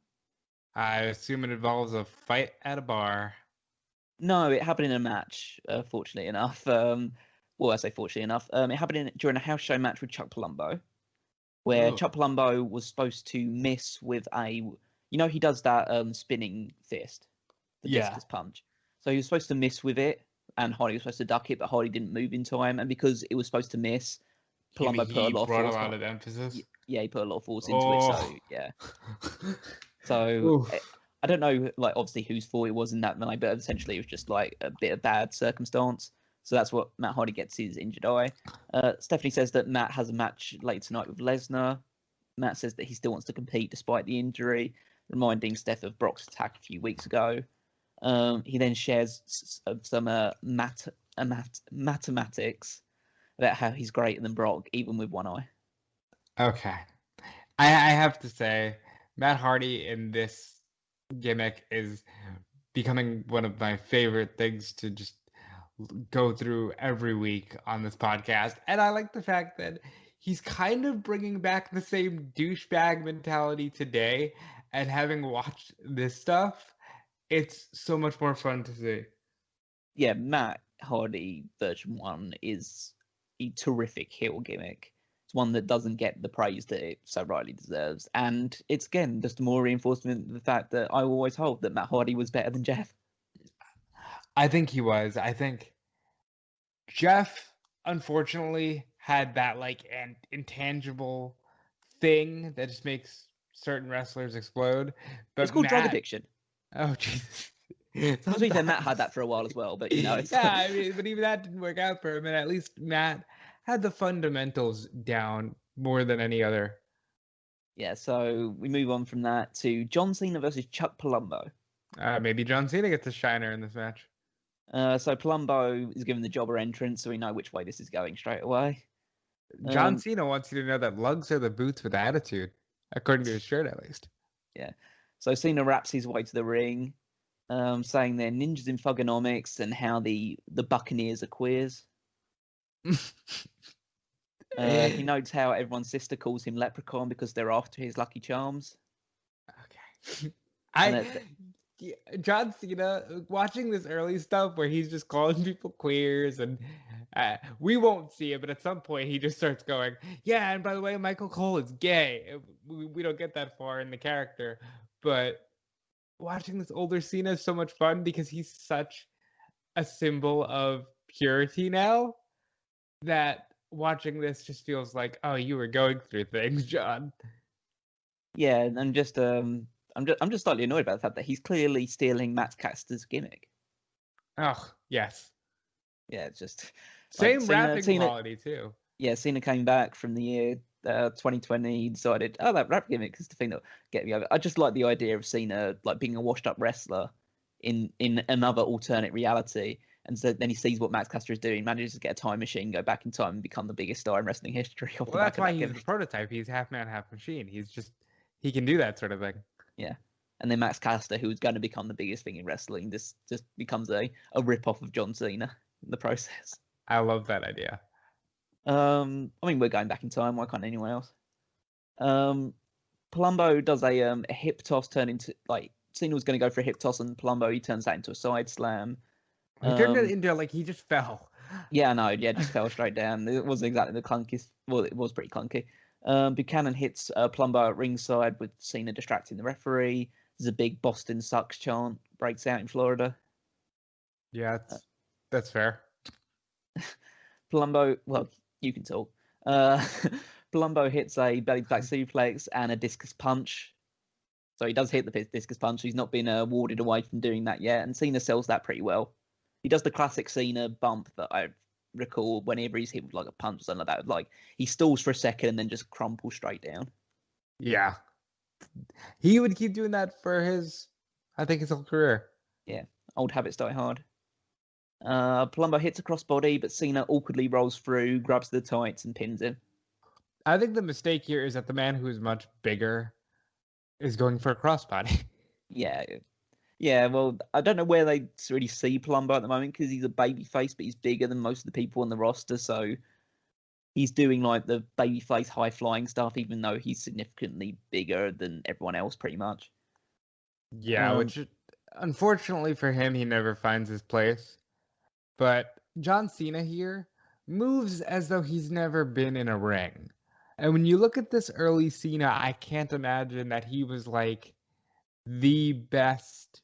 I assume it involves a fight at a bar. No, it happened in a match, fortunately enough. Well, I say fortunately enough. It happened during a house show match with Chuck Palumbo, where Chuck Palumbo was supposed to miss with he does that spinning fist, the discus punch. So he was supposed to miss with it, and Hardy was supposed to duck it, but Hardy didn't move in time, and because it was supposed to miss, Palumbo put a lot of force. A lot of emphasis. Yeah, he put a lot of force into it. So yeah. So I don't know, like obviously whose fault it was in that night, but essentially it was just like a bit of bad circumstance. So that's what Matt Hardy gets his injured eye. Stephanie says that Matt has a match later tonight with Lesnar. Matt says that he still wants to compete despite the injury, reminding Steph of Brock's attack a few weeks ago. He then shares some mathematics about how he's greater than Brock, even with one eye. Okay. I have to say, Matt Hardy in this gimmick is becoming one of my favorite things to just go through every week on this podcast. And I like the fact that he's kind of bringing back the same douchebag mentality today. And having watched this stuff, it's so much more fun to see. Yeah, Matt Hardy version 1 is a terrific heel gimmick. It's one that doesn't get the praise that it so rightly deserves. And it's, again, just more reinforcement of the fact that I always hold that Matt Hardy was better than Jeff. I think he was. I think Jeff, unfortunately, had that an intangible thing that just makes certain wrestlers explode. But it's called drug addiction. Oh, Jesus. To be fair, Matt had that for a while as well, but it's I mean, but even that didn't work out for him, and at least Matt had the fundamentals down more than any other. Yeah, so we move on from that to John Cena versus Chuck Palumbo. Maybe John Cena gets a shiner in this match. So Palumbo is given the jobber entrance, so we know which way this is going straight away. John Cena wants you to know that lugs are the boots with attitude, according to his shirt at least. Yeah. So Cena raps his way to the ring, saying they're ninjas in thugonomics and how the Buccaneers are queers. He notes how everyone's sister calls him Leprechaun because they're after his Lucky Charms. Okay. John Cena, watching this early stuff where he's just calling people queers, and we won't see it, but at some point he just starts going, yeah, and by the way, Michael Cole is gay. We don't get that far in the character, but watching this older Cena is so much fun because he's such a symbol of purity now that watching this just feels like, oh, you were going through things, John. Yeah, and just I'm just slightly annoyed about the fact that he's clearly stealing Matt Caster's gimmick. Oh, yes. Yeah, it's just same rapping quality too. Yeah, Cena came back from the year 2020. He decided, that rap gimmick is the thing that get me over. I just like the idea of Cena being a washed-up wrestler in another alternate reality, and so then he sees what Max Caster is doing, manages to get a time machine, go back in time, and become the biggest star in wrestling history. Well, that's why he's the prototype. He's half man, half machine. He can do that sort of thing. Yeah. And then Max Caster, who is going to become the biggest thing in wrestling, just becomes a rip-off of John Cena in the process. I love that idea. I mean, we're going back in time. Why can't anyone else? Palumbo does a hip toss turn into, Cena was going to go for a hip toss, and Palumbo, he turns that into a side slam. He turned it into, he just fell. Yeah, no, just fell straight down. It wasn't exactly the clunkiest. Well, it was pretty clunky. Buchanan hits Palumbo at ringside with Cena distracting the referee. There's a big Boston sucks chant breaks out in Florida. Yeah, that's fair. Palumbo, well, you can talk. Palumbo hits a belly back suplex and a discus punch. So he does hit the discus punch. He's not been warded away from doing that yet, and Cena sells that pretty well. He does the classic Cena bump that I've recall whenever he's hit with like a punch or something like that, like he stalls for a second and then just crumples straight down. Yeah. He would keep doing that for I think his whole career. Yeah, old habits die hard. Palumbo hits a crossbody, but Cena awkwardly rolls through, grabs the tights, and pins him. I think the mistake here is that the man who is much bigger is going for a crossbody. Yeah. Well, I don't know where they really see Palumbo at the moment because he's a babyface, but he's bigger than most of the people on the roster, so he's doing like the babyface high flying stuff, even though he's significantly bigger than everyone else, pretty much. Yeah, which unfortunately for him, he never finds his place. But John Cena here moves as though he's never been in a ring. And when you look at this early Cena, I can't imagine that he was like the best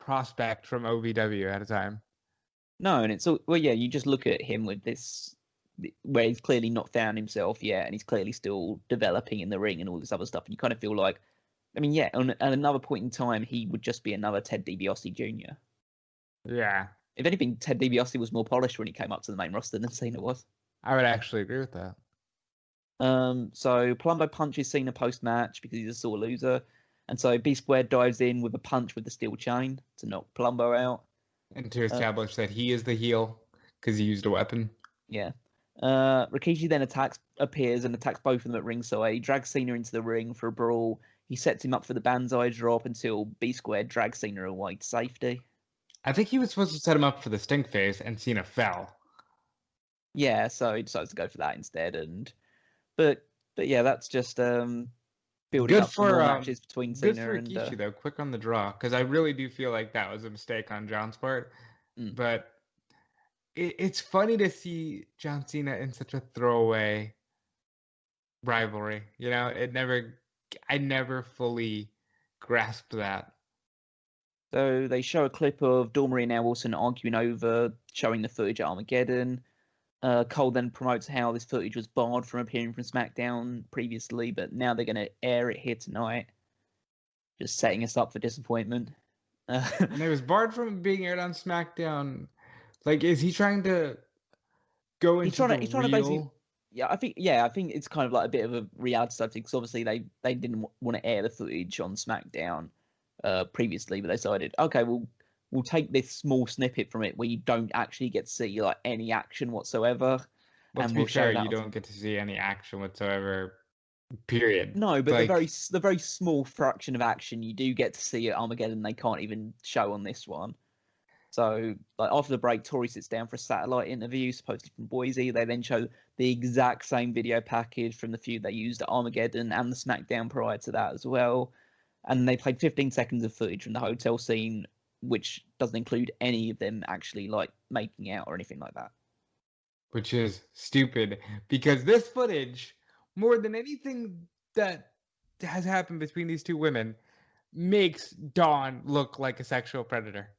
prospect from OVW at a time. No, and it's all, well, yeah, you just look at him with this, where he's clearly not found himself yet, and he's clearly still developing in the ring and all this other stuff. And you kind of feel like, I mean, yeah, at another point in time, he would just be another Ted DiBiase Jr. Yeah. If anything, Ted DiBiase was more polished when he came up to the main roster than Cena was. I would actually agree with that. So Palumbo punches Cena post-match because he's a sore loser. And so B Squared dives in with a punch with the steel chain to knock Palumbo out. And to establish that he is the heel because he used a weapon. Yeah. Rikishi then appears and attacks both of them at ringside. He drags Cena into the ring for a brawl. He sets him up for the Banzai drop until B Squared drags Cena away to safety. I think he was supposed to set him up for the stink face, and Cena fell. Yeah, so he decides to go for that instead. But yeah, that's just building up for more matches between Cena and. Good for Rikishi though, quick on the draw, because I really do feel like that was a mistake on John's part. But it's funny to see John Cena in such a throwaway rivalry. You know, I never fully grasped that. So they show a clip of Dawn Marie and Wilson arguing over showing the footage at Armageddon. Cole then promotes how this footage was barred from appearing from SmackDown previously, but now they're going to air it here tonight. Just setting us up for disappointment. And it was barred from being aired on SmackDown. Like, is he trying to go into he's trying to basically, I think it's kind of like a bit of a reality subject because obviously they didn't want to air the footage on SmackDown previously, but they decided, okay, we'll take this small snippet from it where you don't actually get to see like any action whatsoever. Well, and to be fair, you don't get to see any action whatsoever. Period. No, but like, the very small fraction of action you do get to see at Armageddon, they can't even show on this one. So, like after the break, Torrie sits down for a satellite interview, supposedly from Boise. They then show the exact same video package from the feud they used at Armageddon and the SmackDown prior to that as well. And they played 15 seconds of footage from the hotel scene, which doesn't include any of them actually like making out or anything like that. Which is stupid because this footage, more than anything that has happened between these two women, makes Dawn look like a sexual predator.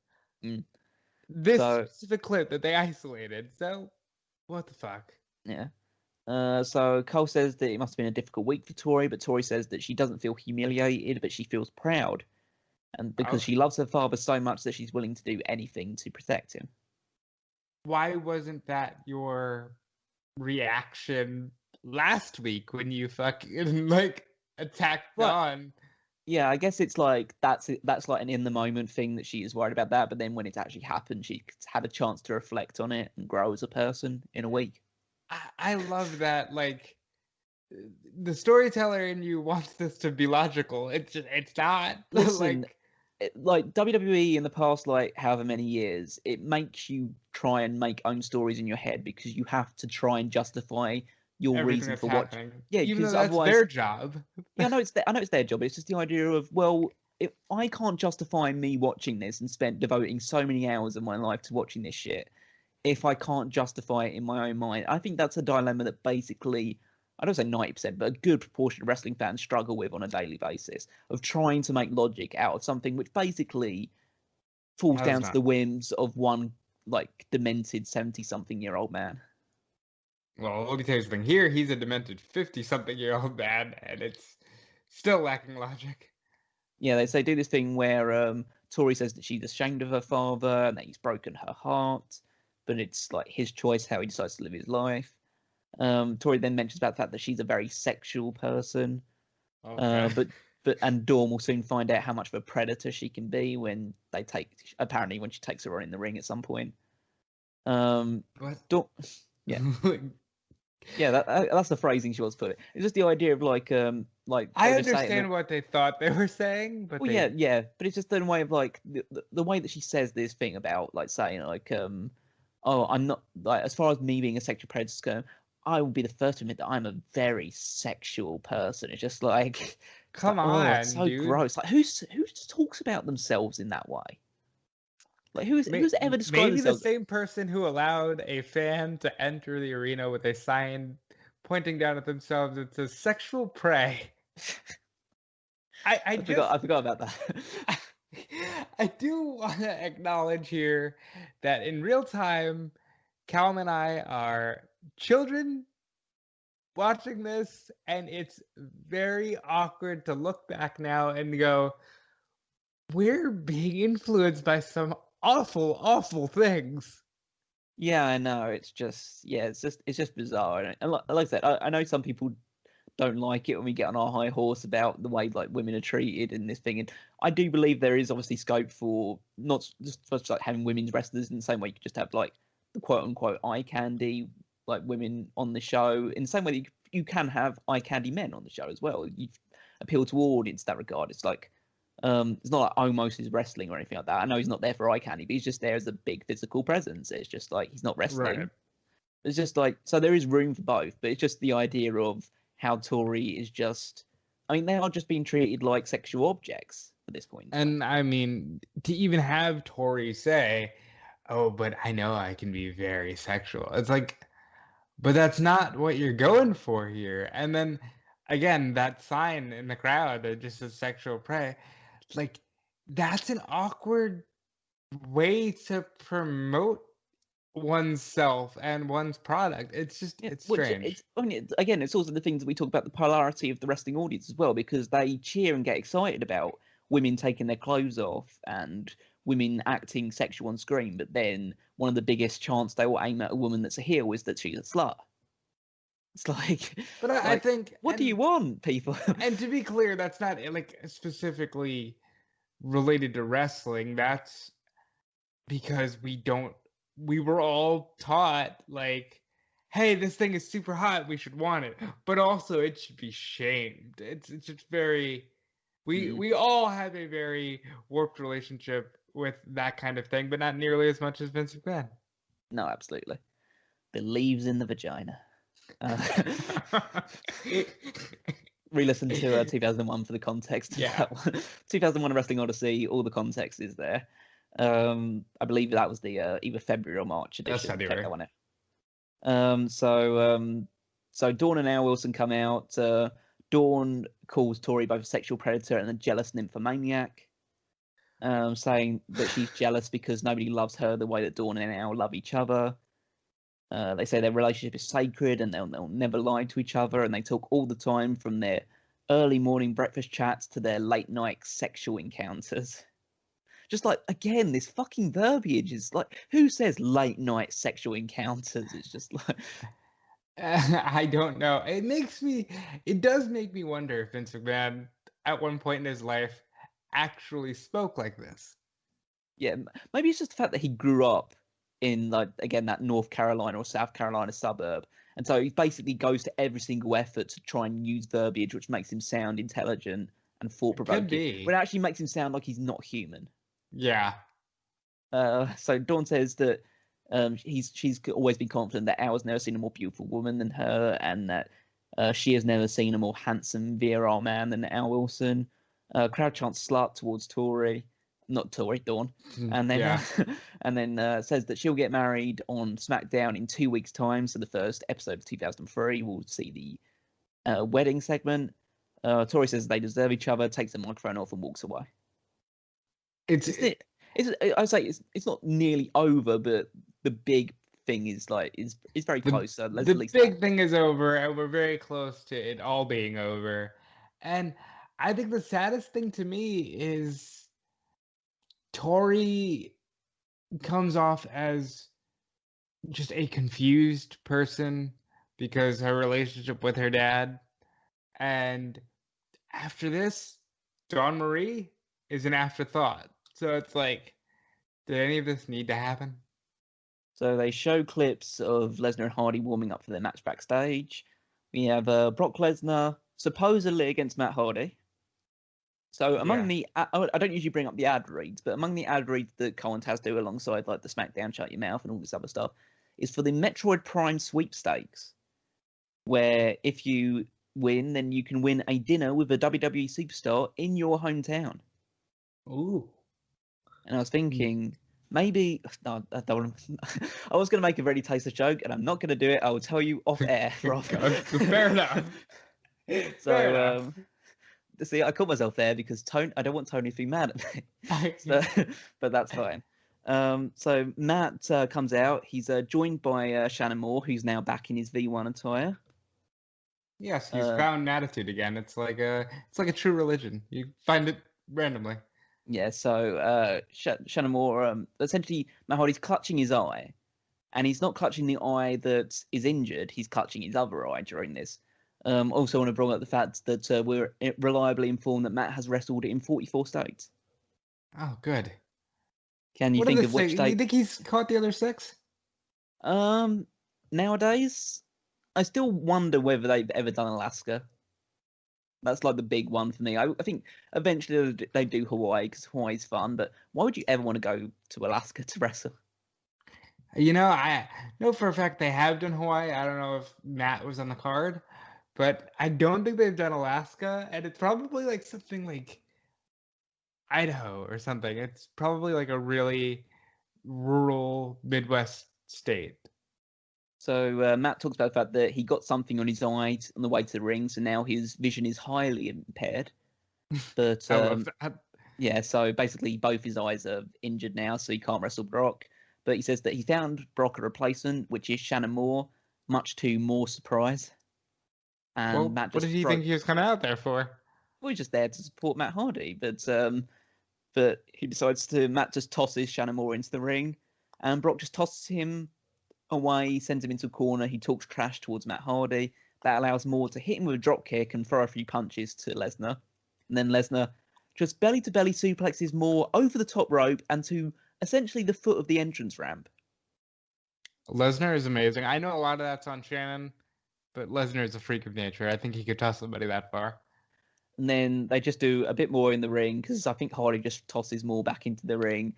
This specific clip that they isolated. So, what the fuck? Yeah. So Cole says that it must have been a difficult week for Torrie, but Torrie says that she doesn't feel humiliated, but she feels proud. And because she loves her father so much that she's willing to do anything to protect him. Why wasn't that your reaction last week when you fucking like attacked Dawn? Yeah, I guess it's like that's like an in the moment thing that she is worried about that, but then when it's actually happened, she had a chance to reflect on it and grow as a person in a week. I love that. Like the storyteller in you wants this to be logical. It's not. Listen, like WWE in the past, like however many years, it makes you try and make own stories in your head because you have to try and justify your reason for watching. Yeah, because that's their job. Yeah, I know it's their job. It's just the idea of, well, if I can't justify me watching this and devoting so many hours of my life to watching this shit, if I can't justify it in my own mind, I think that's a dilemma that basically, I don't say 90%, but a good proportion of wrestling fans struggle with on a daily basis, of trying to make logic out of something which basically falls down to the whims of one like demented 70-something-year-old man. Well, let me tell you something. Here, he's a demented 50-something-year-old man, and it's still lacking logic. Yeah, they do this thing where Torrie says that she's ashamed of her father and that he's broken her heart. but it's like his choice how he decides to live his life. Tori then mentions about the fact that she's a very sexual person. Okay. And Dawn will soon find out how much of a predator she can be when when she takes her on in the ring at some point. What? Dawn, yeah, yeah, that's the phrasing she wants to put it. It's just the idea of like I they were saying, understand what they thought they were saying, but well, they yeah, but it's just in a way of like the way that she says this thing about like saying like oh, I'm not like, as far as me being a sexual predator go, I will be the first to admit that I'm a very sexual person. It's just like it's like, come oh, it's on, so dude. gross. Like who talks about themselves in that way? Like who's ever described Maybe the themselves? same person who allowed a fan to enter the arena with a sign pointing down at themselves. It says "sexual prey." I just I forgot about that. I do want to acknowledge here that in real time, Callum and I are children watching this, and it's very awkward to look back now and go, we're being influenced by some awful, awful things. Yeah, I know. It's just it's just bizarre. And like I said, I know some people don't like it when we get on our high horse about the way like women are treated in this thing. And I do believe there is obviously scope for not just like having women's wrestlers in the same way you could just have like the quote unquote eye candy like women on the show in the same way that you can have eye candy men on the show as well. You appeal to all audience in that regard. It's like it's not like Omos is wrestling or anything like that. I know he's not there for eye candy, but he's just there as a big physical presence. It's just like he's not wrestling. Right. It's just like so there is room for both, but it's just the idea of how Tori is just. I mean, they are just being treated like sexual objects at this point. And I mean, to even have Tori say, "Oh, but I know I can be very sexual." It's like, but that's not what you're going for here. And then again, that sign in the crowd that just says sexual prey, like that's an awkward way to promote oneself and one's product. It's just Yeah, it's which strange. I mean, again, it's also the things that we talk about the polarity of the wrestling audience as well, because they cheer and get excited about women taking their clothes off and women acting sexual on screen, but then one of the biggest chants they will aim at a woman that's a heel is that she's a slut. It's like, But I like, think what do you want, people? and to be clear, that's not like specifically related to wrestling. That's because we were all taught like, hey, this thing is super hot, we should want it. But also it should be shamed. It's just very we all have a very warped relationship with that kind of thing, but not nearly as much as Vince McMahon. No, absolutely. Believes in the vagina. Re-listen to 2001 for the context. Yeah. 2001 Wrestling Odyssey, all the context is there. I believe that was the either February or March edition. That's Check February. that one out. So Dawn and Al Wilson come out. Dawn calls Tori both a sexual predator and a jealous nymphomaniac, saying that she's jealous because nobody loves her the way that Dawn and Al love each other. They say their relationship is sacred and they'll never lie to each other, and they talk all the time from their early morning breakfast chats to their late night sexual encounters. Just like, again, this fucking verbiage is like, who says late night sexual encounters? It's just like, I don't know. It does make me wonder if Vince McMahon at one point in his life actually spoke like this. yeah, maybe it's just the fact that he grew up in, like, again, that North Carolina or South Carolina suburb. And so he basically goes to every single effort to try and use verbiage which makes him sound intelligent and thought It could provoking, but be. it actually makes him sound like he's not human. Yeah. So Dawn says that she's always been confident that Al has never seen a more beautiful woman than her, and that she has never seen a more handsome, virile man than Al Wilson. Crowd chants "slut" towards Tori, not Tori, Dawn, and then Yeah. says that she'll get married on SmackDown in 2 weeks' time. So the first episode of 2003, we'll see the wedding segment. Tori says they deserve each other, takes the microphone off, and walks away. It's I'd say it's not nearly over, but the big thing is like is very close. So let's the at least big thing is over, and we're very close to it all being over. And I think the saddest thing to me is Tori comes off as just a confused person because her relationship with her dad. And after this, Dawn Marie is an afterthought. So it's like, did any of this need to happen? So they show clips of Lesnar and Hardy warming up for their match backstage. We have Brock Lesnar supposedly against Matt Hardy. So among Yeah. I don't usually bring up the ad reads, but among the ad reads that Colin has do alongside like the SmackDown Shut Your Mouth and all this other stuff is for the Metroid Prime sweepstakes, where if you win, then you can win a dinner with a WWE superstar in your hometown. Ooh. And I was thinking, maybe no, I don't. I was going to make a very tasteless joke, and I'm not going to do it. I will tell you off air, Rob. Fair enough. Fair So, enough. see, I caught myself there because I don't want Tony to be mad at me. So, but that's fine. So Matt comes out. He's joined by Shannon Moore, who's now back in his V1 attire. Yes, he's found an attitude again. It's like a true religion. You find it randomly. Yeah, so Shannon Moore, essentially, Matt Hardy's clutching his eye, and he's not clutching the eye that is injured. He's clutching his other eye during this. Also, want to bring up the fact that we're reliably informed that Matt has wrestled in 44 states. Oh, good. Can you What are think the of which six? state? You think he's caught the other six? Nowadays, I still wonder whether they've ever done Alaska. That's like the big one for me. I think eventually they do Hawaii because Hawaii's fun, but why would you ever want to go to Alaska to wrestle? You know, I know for a fact they have done Hawaii. I don't know if Matt was on the card, but I don't think they've done Alaska, and it's probably like something like Idaho or something. It's probably like a really rural Midwest state. So Matt talks about the fact that he got something on his eye on the way to the ring, so now his vision is highly impaired. But I love that. yeah, so basically both his eyes are injured now, so he can't wrestle Brock. But he says that he found Brock a replacement, which is Shannon Moore, much to Moore's surprise. And Well, Matt what just did he think he was coming out there for? well, he's just there to support Matt Hardy, but he decides to Matt just tosses Shannon Moore into the ring, and Brock just tosses him away, sends him into a corner. He talks trash towards Matt Hardy. That allows Moore to hit him with a drop kick and throw a few punches to Lesnar. And then Lesnar just belly to belly suplexes Moore over the top rope and to essentially the foot of the entrance ramp. Lesnar is amazing. I know a lot of that's on Shannon, but Lesnar is a freak of nature. I think he could toss somebody that far. And then they just do a bit more in the ring because I think Hardy just tosses Moore back into the ring.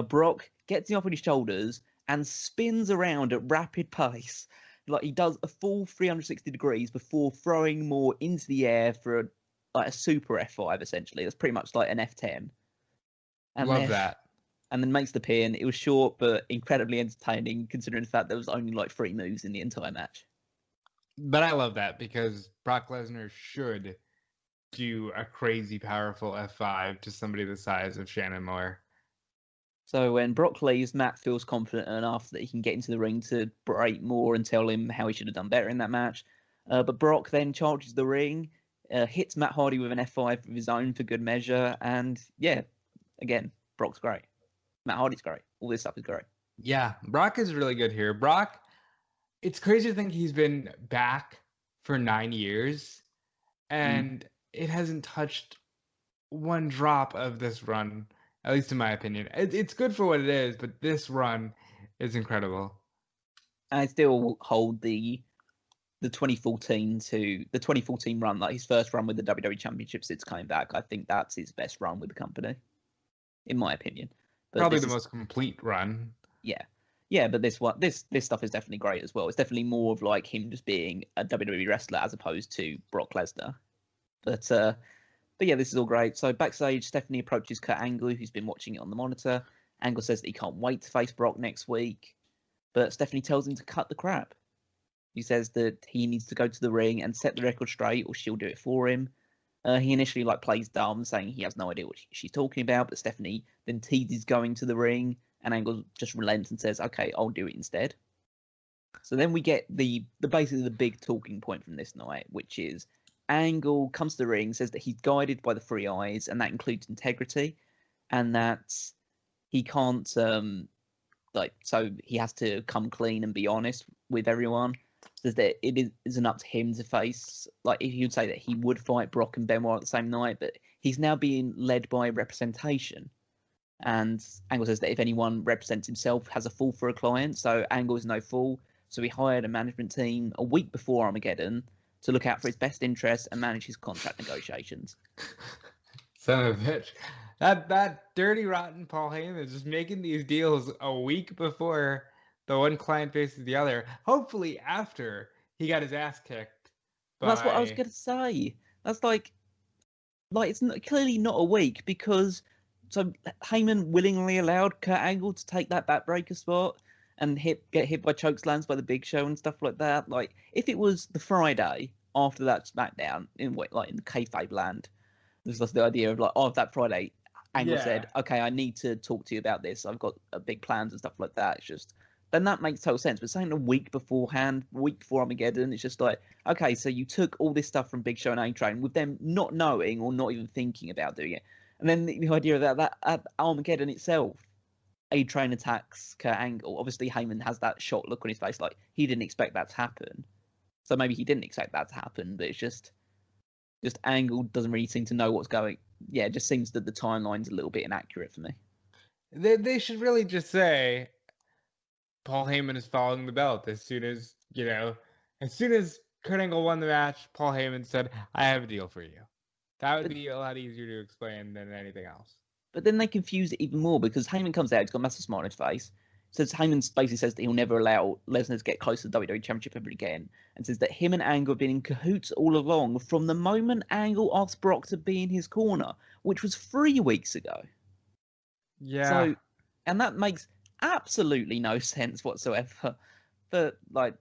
Brock gets him up on his shoulders and spins around at rapid pace. Like he does a full 360 degrees before throwing Moore into the air for like a super F5 essentially. That's pretty much like an F10. And Love then that. and then makes the pin. It was short but incredibly entertaining considering the fact there was only like 3 moves in the entire match. But I love that because Brock Lesnar should do a crazy powerful F5 to somebody the size of Shannon Moore. So when Brock leaves, Matt feels confident enough that he can get into the ring to berate Moore and tell him how he should have done better in that match. But Brock then charges the ring, hits Matt Hardy with an F5 of his own for good measure, and yeah, again, Brock's great. Matt Hardy's great. All this stuff is great. Yeah, Brock is really good here. Brock, it's crazy to think he's been back for 9 years and it hasn't touched one drop of this run, at least in my opinion. It's good for what it is, but this run is incredible. I still hold the 2014 run, like his first run with the WWE Championship since coming back. I think that's his best run with the company, in my opinion. But Probably the most complete run. Yeah, but this stuff is definitely great as well. It's definitely more of like him just being a WWE wrestler as opposed to Brock Lesnar. But yeah, this is all great. So backstage, Stephanie approaches Kurt Angle, who's been watching it on the monitor. Angle says that he can't wait to face Brock next week, but Stephanie tells him to cut the crap. He says that he needs to go to the ring and set the record straight, or she'll do it for him. He initially like plays dumb, saying he has no idea what she's talking about, but Stephanie then teases going to the ring, and Angle just relents and says, "Okay, I'll do it instead." So then we get the basically the big talking point from this night, which is Angle comes to the ring, says that he's guided by the 3 eyes, and that includes integrity, and that he can't like, so he has to come clean and be honest with everyone. Says that it isn't up to him to face, like, if you'd say that he would fight Brock and Benoit the same night, but he's now being led by representation. And Angle says that if anyone represents himself, has a fool for a client. So Angle is no fool. So he hired a management team a week before Armageddon to look out for his best interests and manage his contract negotiations. Son of a bitch. That dirty, rotten Paul Heyman is just making these deals a week before the one client faces the other. Hopefully after he got his ass kicked. Well, that's what I was going to say. That's like it's clearly not a week, because so Heyman willingly allowed Kurt Angle to take that backbreaker spot and get hit by chokeslams by the Big Show and stuff like that. Like, if it was the Friday after that SmackDown in the kayfabe land, there's just the idea of like, oh, that Friday, Angle said, okay, I need to talk to you about this. I've got big plans and stuff like that. It's just, then that makes total sense. But saying a week beforehand, week before Armageddon, it's just like, okay, so you took all this stuff from Big Show and A-Train with them not knowing or not even thinking about doing it. And then the idea of that at Armageddon itself, A-Train attacks Kurt Angle. Obviously, Heyman has that shocked look on his face, like he didn't expect that to happen. So maybe he didn't expect that to happen, but it's just Angle doesn't really seem to know what's going. Yeah, it just seems that the timeline's a little bit inaccurate for me. They should really just say Paul Heyman is following the belt. As soon as Kurt Angle won the match, Paul Heyman said, I have a deal for you. That would be a lot easier to explain than anything else. But then they confuse it even more, because Heyman comes out, he's got a massive smile on his face. Heyman basically says that he'll never allow Lesnar to get close to the WWE Championship ever again, and says that him and Angle have been in cahoots all along from the moment Angle asked Brock to be in his corner, which was 3 weeks ago. Yeah. So, and that makes absolutely no sense whatsoever. But like,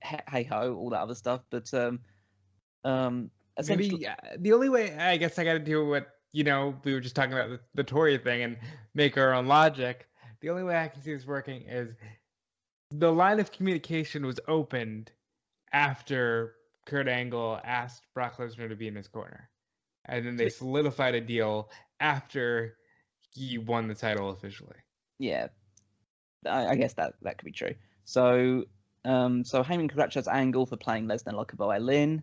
hey ho, all that other stuff. But essentially, maybe the only way I guess I got to deal with, we were just talking about the Torrie thing and make our own logic. The only way I can see this working is the line of communication was opened after Kurt Angle asked Brock Lesnar to be in his corner, and then they solidified a deal after he won the title officially. Yeah, I guess that could be true. So Heyman congratulates Angle for playing Lesnar like a violin.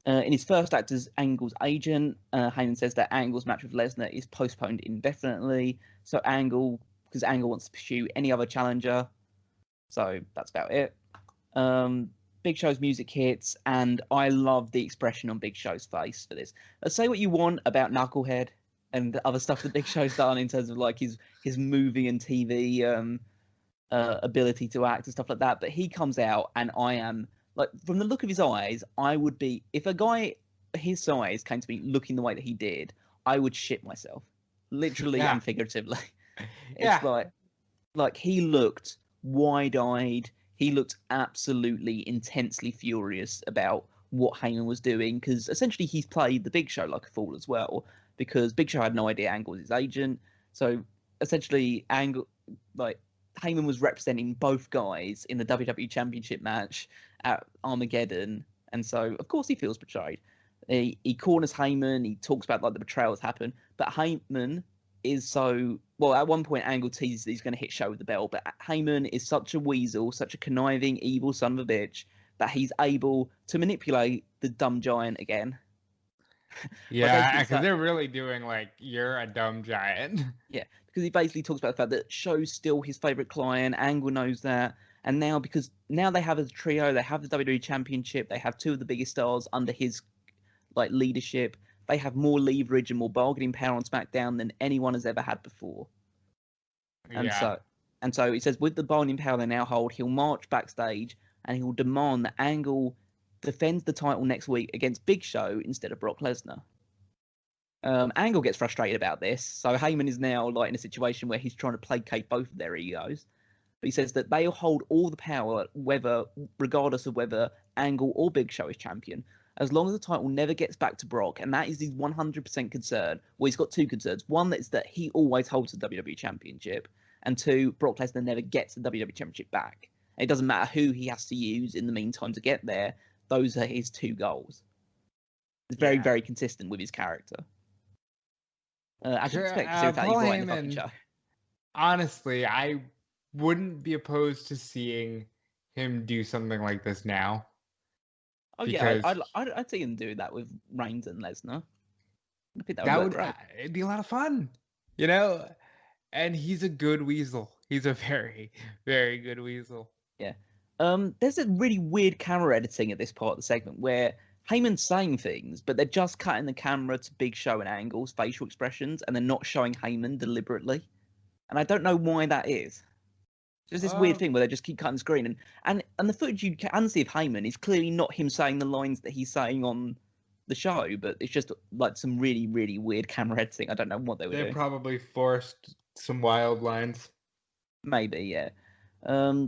In his first act as Angle's agent, Heyman says that Angle's match with Lesnar is postponed indefinitely. So because Angle wants to pursue any other challenger. So that's about it. Big Show's music hits, and I love the expression on Big Show's face for this. Say what you want about Knucklehead and the other stuff that Big Show's done in terms of like his movie and TV ability to act and stuff like that, but he comes out, and I am like, from the look of his eyes, I would be, if a guy his size came to me looking the way that he did, I would shit myself, literally and figuratively. It's like he looked wide-eyed. He looked absolutely intensely furious about what Heyman was doing, because essentially he's played the Big Show like a fool as well, because Big Show had no idea Angle was his agent. So essentially Angle, like, Heyman was representing both guys in the WWE Championship match at Armageddon, and so of course he feels betrayed. He corners Heyman. He talks about like the betrayal that's happened, but Heyman is so well. At one point, Angle teases that he's going to hit Show with the belt, but Heyman is such a weasel, such a conniving, evil son of a bitch, that he's able to manipulate the dumb giant again. Yeah, because they're really doing like, you're a dumb giant. Yeah, because he basically talks about the fact that Show's still his favorite client. Angle knows that, and now because they have a trio, they have the WWE Championship, they have two of the biggest stars under his like leadership. They have more leverage and more bargaining power on SmackDown than anyone has ever had before. And so he says, with the bargaining power they now hold, he'll march backstage and he'll demand that Angle defends the title next week against Big Show instead of Brock Lesnar. Angle gets frustrated about this, so Heyman is now like in a situation where he's trying to placate both of their egos. But he says that they'll hold all the power, regardless of whether Angle or Big Show is champion, as long as the title never gets back to Brock, and that is his 100% concern. Well, he's got two concerns. One, that is that he always holds the WWE Championship, and two, Brock Lesnar never gets the WWE Championship back. And it doesn't matter who he has to use in the meantime to get there. Those are his two goals. It's very, very consistent with his character. As you expect, considering that he's writing the fucking show. Honestly, I wouldn't be opposed to seeing him do something like this now. Oh yeah, I'd see him do that with Reigns and Lesnar. I think that would work great. It'd be a lot of fun, And he's a good weasel. He's a very, very good weasel. Yeah. There's a really weird camera editing at this part of the segment where Heyman's saying things, but they're just cutting the camera to Big Show and Angle's facial expressions, and they're not showing Heyman deliberately. And I don't know why that is. There's this weird thing where they just keep cutting the screen, and the footage you can see of Heyman is clearly not him saying the lines that he's saying on the show, but it's just like some really, really weird camera editing. I don't know what they were doing. They probably forced some wild lines. Maybe, yeah.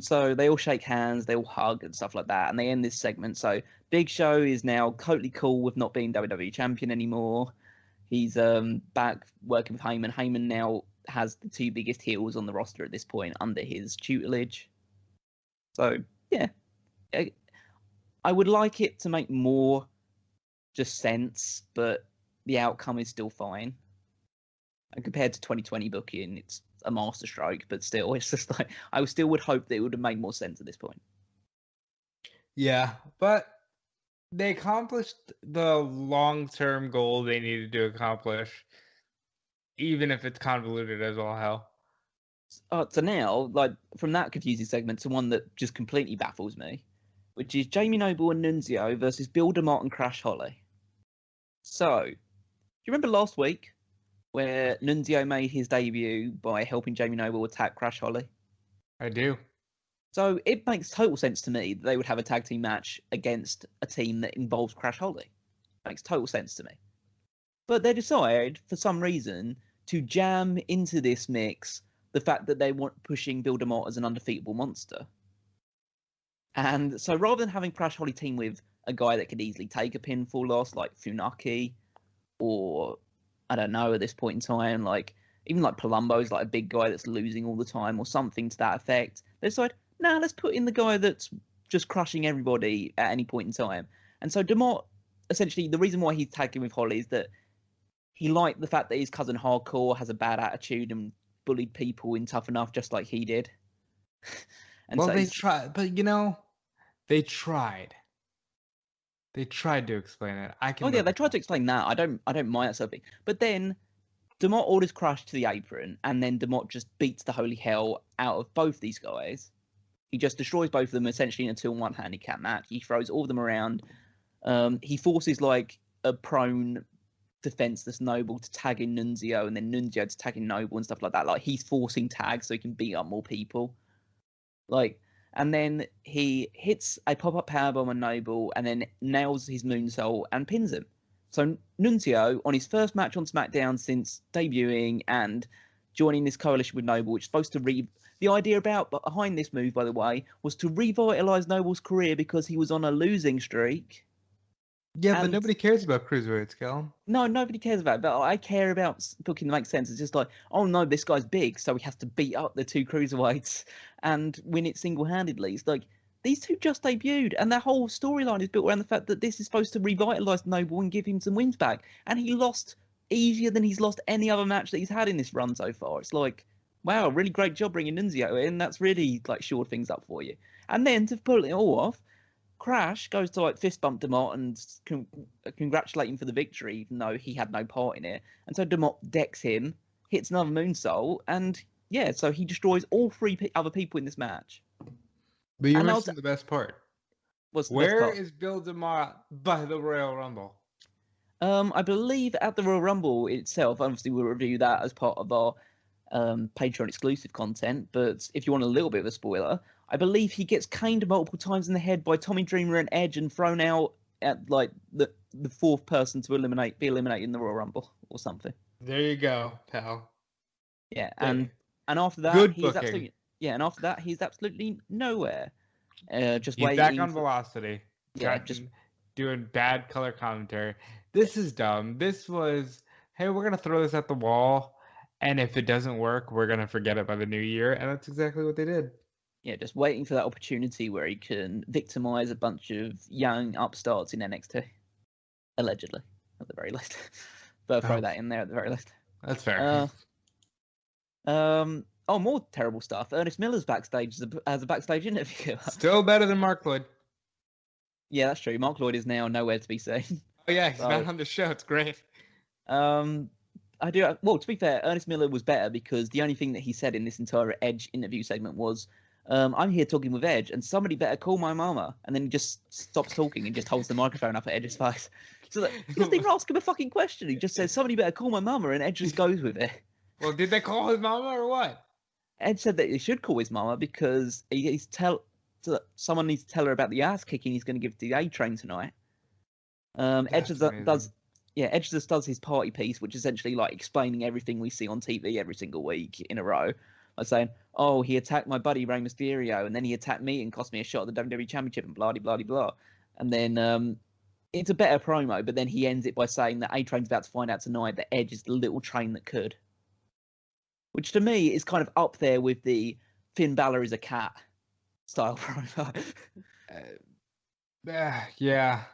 So they all shake hands, they all hug and stuff like that, and they end this segment. So Big Show is now totally cool with not being WWE champion anymore. He's back working with Heyman. Heyman now has the two biggest heels on the roster at this point under his tutelage. So yeah, I would like it to make more just sense, but the outcome is still fine. And compared to 2020 booking, it's a masterstroke, but still, it's just like I still would hope that it would have made more sense at this point. Yeah, but they accomplished the long-term goal they needed to accomplish, even if it's convoluted as all hell. So now, like from that confusing segment to one that just completely baffles me, which is Jamie Noble and Nunzio versus Bill DeMott and Crash Holly. So, do you remember last week where Nunzio made his debut by helping Jamie Noble attack Crash Holly? I do. So it makes total sense to me that they would have a tag team match against a team that involves Crash Holly. Makes total sense to me. But they decide, for some reason, to jam into this mix the fact that they want pushing Bill DeMott as an undefeatable monster. And so rather than having Crash Holly team with a guy that could easily take a pinfall loss like Funaki, or I don't know at this point in time, like even like Palumbo's like a big guy that's losing all the time or something to that effect, they decide, nah, let's put in the guy that's just crushing everybody at any point in time. And so DeMott, essentially, the reason why he's tagging with Holly is that he liked the fact that his cousin Hardcore has a bad attitude and bullied people in Tough Enough just like he did. And well, so they tried, but they tried. They tried to explain it. They tried to explain that. I don't mind that sort of thing. But then DeMott orders Crush to the apron, and then DeMott just beats the holy hell out of both these guys. He just destroys both of them essentially in a 2-on-1 handicap match. He throws all of them around. He forces like a prone defenseless Noble to tag in Nunzio, and then Nunzio to tag in Noble and stuff like that. Like he's forcing tags so he can beat up more people. Like, and then he hits a pop-up powerbomb on Noble and then nails his moonsault and pins him. So Nunzio, on his first match on SmackDown since debuting and joining this coalition with Noble, which is supposed to the idea behind this move, by the way, was to revitalize Noble's career because he was on a losing streak. Yeah, but nobody cares about cruiserweights, Callum. No, nobody cares about it, but I care about booking that makes sense. It's just like, oh no, this guy's big, so he has to beat up the two cruiserweights and win it single-handedly. It's like, these two just debuted, and their whole storyline is built around the fact that this is supposed to revitalize Noble and give him some wins back. And he lost easier than he's lost any other match that he's had in this run so far. It's like, wow, really great job bringing Nunzio in. That's really like shored things up for you. And then to pull it all off, Crash goes to like fist bump DeMott and congratulate him for the victory, even though he had no part in it. And so DeMott decks him, hits another moonsault, and yeah, so he destroys all three other people in this match. But you're missing the best part. Where is Bill DeMott by the Royal Rumble? I believe at the Royal Rumble itself. Obviously, we'll review that as part of our Patreon exclusive content. But if you want a little bit of a spoiler, I believe he gets caned multiple times in the head by Tommy Dreamer and Edge and thrown out at like the fourth person to be eliminated in the Royal Rumble or something. There you go, pal. Yeah, and after that, he's absolutely nowhere. He's back on Velocity. Yeah, just doing bad color commentary. This is dumb. This was, hey, we're gonna throw this at the wall, and if it doesn't work, we're gonna forget it by the new year, and that's exactly what they did. Yeah, just waiting for that opportunity where he can victimize a bunch of young upstarts in NXT, allegedly, at the very least. But throw that in there at the very least. That's fair. Oh, more terrible stuff. Ernest Miller's backstage as a backstage interview. Still better than Mark Lloyd. Yeah, that's true. Mark Lloyd is now nowhere to be seen. Oh yeah, he's back on the show. It's great. I do. Well, to be fair, Ernest Miller was better because the only thing that he said in this entire Edge interview segment was, "I'm here talking with Edge, and somebody better call my mama." And then he just stops talking and just holds the microphone up at Edge's face. So he doesn't even ask him a fucking question. He just says, "Somebody better call my mama," and Edge just goes with it. Well, did they call his mama or what? Edge said that he should call his mama because someone needs to tell her about the ass kicking he's going to give to the A Train tonight. Edge just does his party piece, which is essentially like explaining everything we see on TV every single week in a row. Like saying, "Oh, he attacked my buddy Rey Mysterio, and then he attacked me and cost me a shot at the WWE Championship, and blah blah blah blah." And then it's a better promo, but then he ends it by saying that A Train's about to find out tonight that Edge is the little train that could. Which to me is kind of up there with the Finn Balor is a cat style promo. Yeah.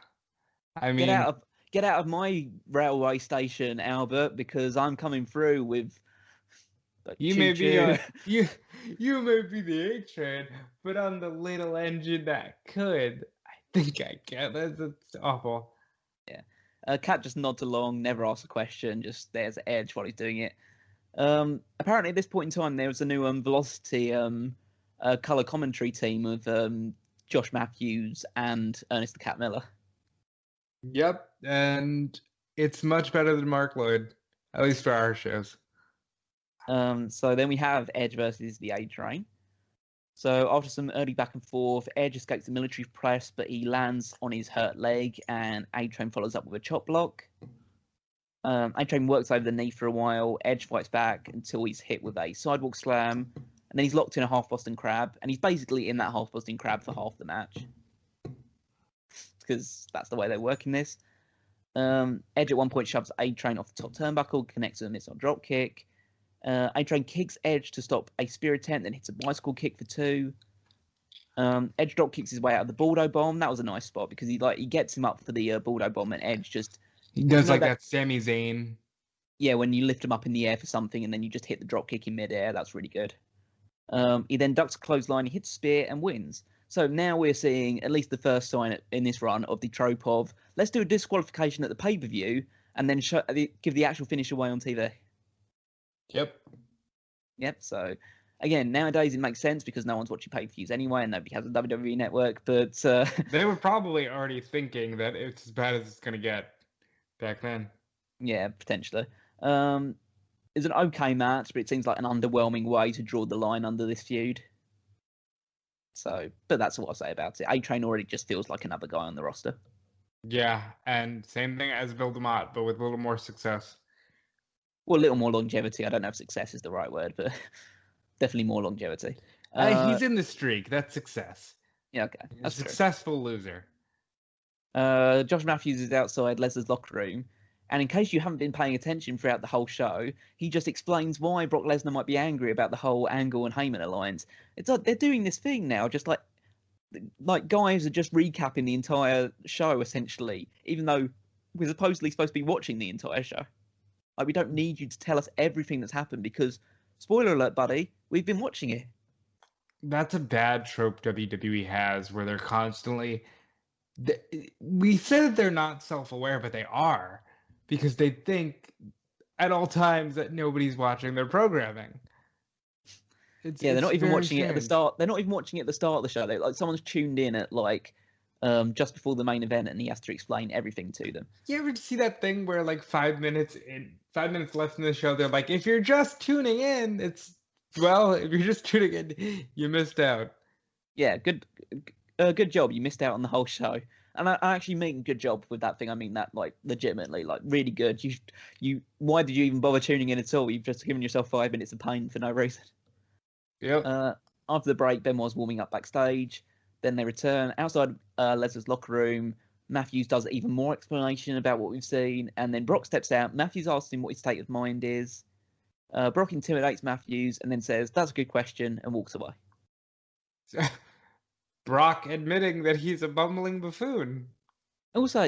I mean, get out of my railway station, Albert, because I'm coming through with. You may be you may be the A Train, but on the little engine that could. I think I can. That's awful. Yeah, Cat just nods along, never asks a question, just there's Edge while he's doing it. Apparently at this point in time there was a new Velocity color commentary team of Josh Matthews and Ernest the Cat Miller. Yep, and it's much better than Mark Lloyd, at least for our shows. So then we have Edge versus the A Train. So after some early back and forth, Edge escapes the military press, but he lands on his hurt leg, and A Train follows up with a chop block. A Train works over the knee for a while. Edge fights back until he's hit with a sidewalk slam, and then he's locked in a half Boston Crab, and he's basically in that half Boston Crab for half the match. Because that's the way they work in this. Edge at one point shoves A Train off the top turnbuckle, connects with a missile drop kick. A Train kicks Edge to stop a spear attempt, then hits a bicycle kick for 2. Edge drop kicks his way out of the Baldo bomb. That was a nice spot because he gets him up for the Baldo bomb, and Edge just he does that Sami Zayn. Yeah, when you lift him up in the air for something and then you just hit the drop kick in midair, that's really good. He then ducks a clothesline, he hits a spear and wins. So now we're seeing at least the first sign in this run of the trope of let's do a disqualification at the pay-per-view and then give the actual finish away on TV. Yep. So again, nowadays it makes sense because no one's watching pay-per-views anyway and nobody has a WWE network. But they were probably already thinking that it's as bad as it's going to get back then. Yeah, potentially. It's an okay match, but it seems like an underwhelming way to draw the line under this feud. So, but that's what I'll say about it. A Train already just feels like another guy on the roster. Yeah, and same thing as Bill Demott, but with a little more success. Well, a little more longevity. I don't know if success is the right word, but definitely more longevity. He's in the streak. That's success. Yeah, okay. That's a successful loser. Josh Matthews is outside Lesnar's locker room. And in case you haven't been paying attention throughout the whole show, he just explains why Brock Lesnar might be angry about the whole Angle and Heyman alliance. It's like they're doing this thing now, just like guys are just recapping the entire show, essentially, even though we're supposedly supposed to be watching the entire show. Like, we don't need you to tell us everything that's happened because, spoiler alert, buddy, we've been watching it. That's a bad trope WWE has, where they're constantly... We say that they're not self-aware, but they are. Because they think at all times that nobody's watching their programming. They're not even watching it at the start. They're not even watching it at the start of the show. Like someone's tuned in at just before the main event, and he has to explain everything to them. You ever see that thing where 5 minutes left in the show, they're like, if you're just tuning in, if you're just tuning in, you missed out. Yeah, good job. You missed out on the whole show. And I actually mean good job with that thing. I mean that legitimately, really good. Why did you even bother tuning in at all? You've just given yourself 5 minutes of pain for no reason. Yep. After the break, Benoit's warming up backstage. Then they return outside Lesnar's locker room. Matthews does even more explanation about what we've seen, and then Brock steps out. Matthews asks him what his state of mind is. Brock intimidates Matthews and then says, "That's a good question," and walks away. Brock admitting that he's a bumbling buffoon. Also,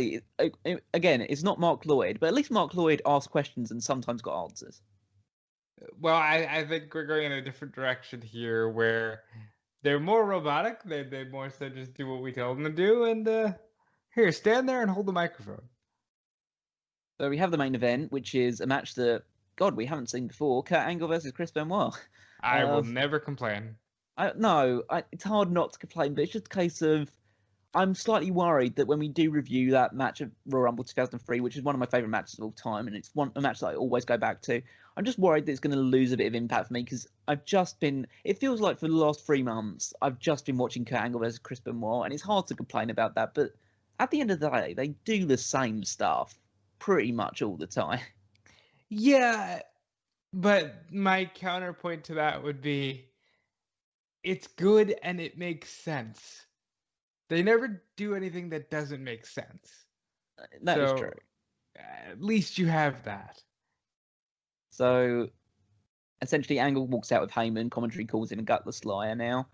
again, it's not Mark Lloyd, but at least Mark Lloyd asks questions and sometimes got answers. Well, I think we're going in a different direction here, where they're more robotic. They more so just do what we tell them to do, and here, stand there and hold the microphone. So we have the main event, which is a match that, God, we haven't seen before. Kurt Angle versus Chris Benoit. I will never complain. It's hard not to complain, but it's just a case of I'm slightly worried that when we do review that match of Royal Rumble 2003, which is one of my favorite matches of all time, and it's a match that I always go back to, I'm just worried that it's going to lose a bit of impact for me because it feels like for the last 3 months, I've just been watching Kurt Angle versus Chris Benoit, and it's hard to complain about that, but at the end of the day, they do the same stuff pretty much all the time. Yeah, but my counterpoint to that would be it's good and it makes sense. They never do anything that doesn't make sense. That is true. At least you have that. So essentially, Angle walks out with Heyman. Commentary calls him a gutless liar now.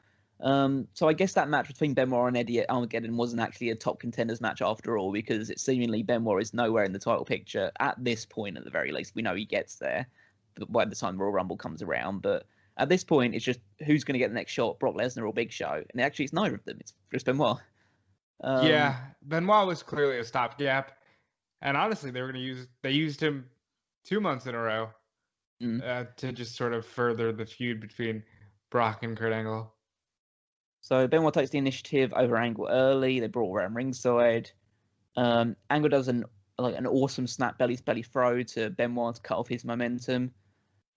So I guess that match between Benoit and Eddie at Armageddon wasn't actually a top contenders match after all, because it seemingly Benoit is nowhere in the title picture at this point. At the very least, we know he gets there by the time Royal Rumble comes around. But at this point, it's just who's going to get the next shot, Brock Lesnar or Big Show? And actually, it's neither of them. It's just Benoit. Yeah, Benoit was clearly a stopgap, and honestly, they used him 2 months in a row to just sort of further the feud between Brock and Kurt Angle. So Benoit takes the initiative over Angle early. They brought around ringside. Angle does an awesome snap belly to belly throw to Benoit to cut off his momentum.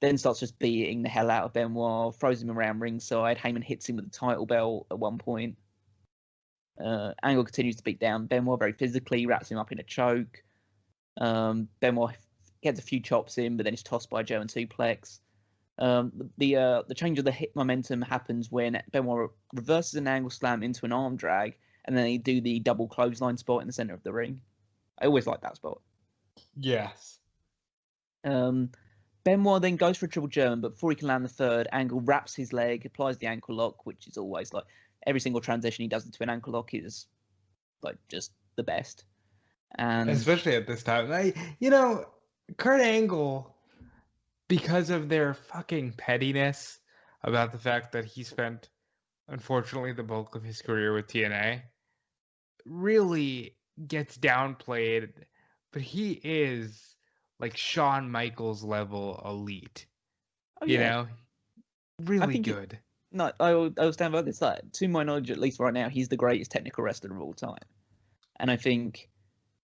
Then starts just beating the hell out of Benoit, throws him around ringside. Heyman hits him with the title belt at one point. Angle continues to beat down Benoit very physically, wraps him up in a choke. Benoit gets a few chops in, but then is tossed by a German suplex. The change of the hit momentum happens when Benoit reverses an Angle slam into an arm drag, and then they do the double clothesline spot in the center of the ring. I always like that spot. Yes. Benoit then goes for a triple German, but before he can land the third, Angle wraps his leg, applies the ankle lock, which is always like every single transition he does into an ankle lock is like just the best. And especially at this time, Kurt Angle, because of their fucking pettiness about the fact that he spent, unfortunately, the bulk of his career with TNA, really gets downplayed, but he is like Shawn Michaels level elite. Really good. I will stand by this. Like, to my knowledge, at least right now, he's the greatest technical wrestler of all time. And I think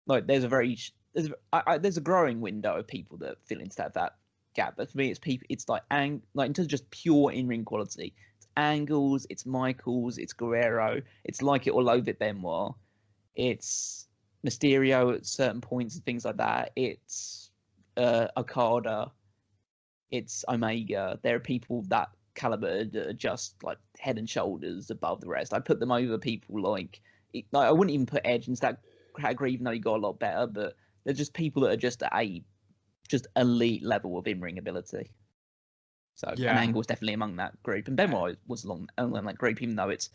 like there's a growing window of people that feel into that gap. But for me, it's like in terms of just pure in-ring quality. It's Angles, it's Michaels, it's Guerrero. It's like it all over Benoit. It's Mysterio at certain points and things like that. It's Okada. It's Omega. There are people that caliber that are just like head and shoulders above the rest. I put them over people like I wouldn't even put Edge into that category, even though he got a lot better. But they're just people that are just at a just elite level of in-ring ability. So and Angle's definitely among that group, and Benoit was along that group, even though it's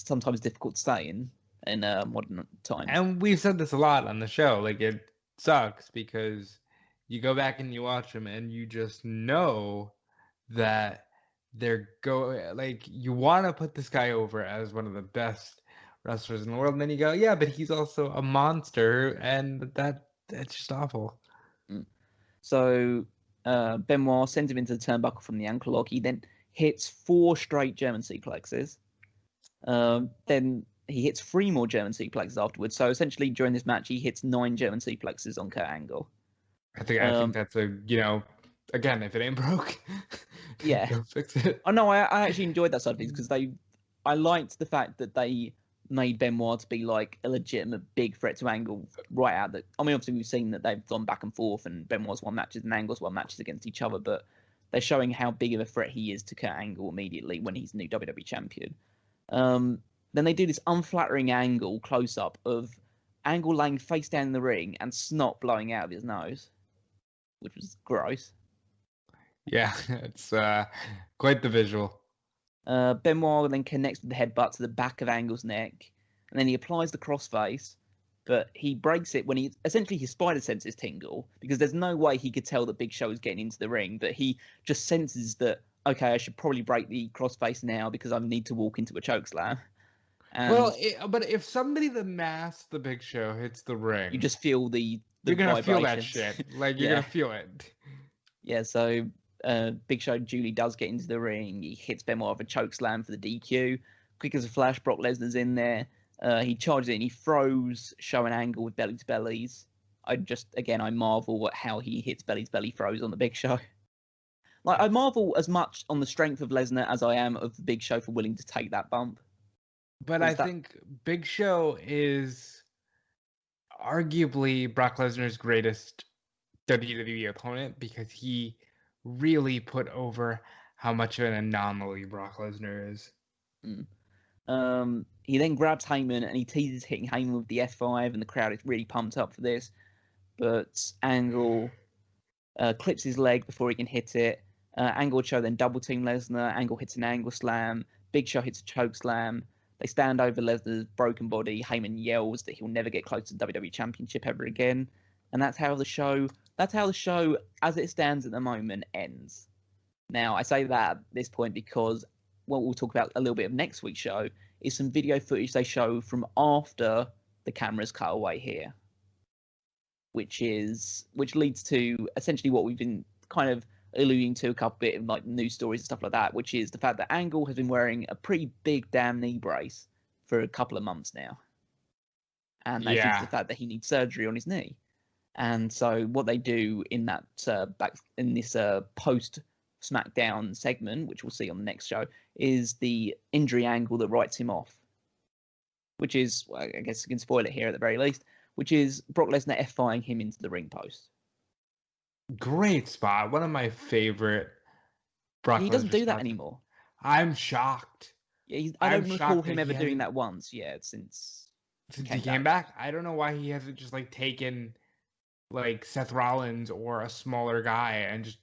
sometimes difficult to say in modern times. And we've said this a lot on the show. Like, it sucks because you go back and you watch them, and you just know that you want to put this guy over as one of the best wrestlers in the world, and then you go, yeah, but he's also a monster, and that's just awful. So Benoit sends him into the turnbuckle from the ankle lock. He then hits 4 straight German suplexes. Then he hits 3 more German suplexes afterwards. So essentially, during this match, he hits 9 German suplexes on Kurt Angle. I think that's again, if it ain't broke, don't fix it. Oh no, I actually enjoyed that side of things because I liked the fact that they made Benoit to be like a legitimate big threat to Angle right out. Obviously we've seen that they've gone back and forth, and Benoit's won matches and Angle's won matches against each other, but they're showing how big of a threat he is to Kurt Angle immediately when he's new WWE champion. Then they do this unflattering angle close up of Angle laying face down in the ring and snot blowing out of his nose, which was gross. Yeah, it's quite the visual. Benoit then connects with the headbutt to the back of Angle's neck, and then he applies the crossface, but he breaks it when essentially his spider senses tingle, because there's no way he could tell that Big Show is getting into the ring, but he just senses that, okay, I should probably break the crossface now because I need to walk into a chokeslam. And but if somebody that masks the Big Show hits the ring, you just feel the you're gonna feel that vibrations. shit. Like you're gonna feel it. Yeah, so Big Show duly does get into the ring. He hits Benoit with a chokeslam for the DQ. Quick as a flash, Brock Lesnar's in there. He charges in. He throws Show an angle with belly to bellies. I marvel at how he hits belly to belly throws on the Big Show. Like, I marvel as much on the strength of Lesnar as I am of the Big Show for willing to take that bump. But I think Big Show is arguably Brock Lesnar's greatest WWE opponent, because he really put over how much of an anomaly Brock Lesnar is. He then grabs Heyman and he teases hitting Heyman with the F5, and the crowd is really pumped up for this. But Angle clips his leg before he can hit it. Angle Show then double team Lesnar. Angle hits an angle slam. Big Show hits a choke slam. They stand over Lesnar's broken body. Heyman yells that he'll never get close to the WWE Championship ever again. And that's how the show, as it stands at the moment, ends. Now, I say that at this point because what we'll talk about a little bit of next week's show is some video footage they show from after the cameras cut away here, which leads to essentially what we've been kind of alluding to a couple bit of like news stories and stuff like that, which is the fact that Angle has been wearing a pretty big damn knee brace for a couple of months now. And they think the fact that he needs surgery on his knee. And so what they do in that post SmackDown segment, which we'll see on the next show, is the injury angle that writes him off, which is, well, I guess I can spoil it here at the very least, which is Brock Lesnar F5ing him into the ring post. Great spot. One of my favorite Brock Lesnar. He doesn't do that spots. Anymore. I'm shocked. Yeah, I don't recall him ever doing that once. Yeah, since he came back. I don't know why he hasn't just like taken like Seth Rollins or a smaller guy and just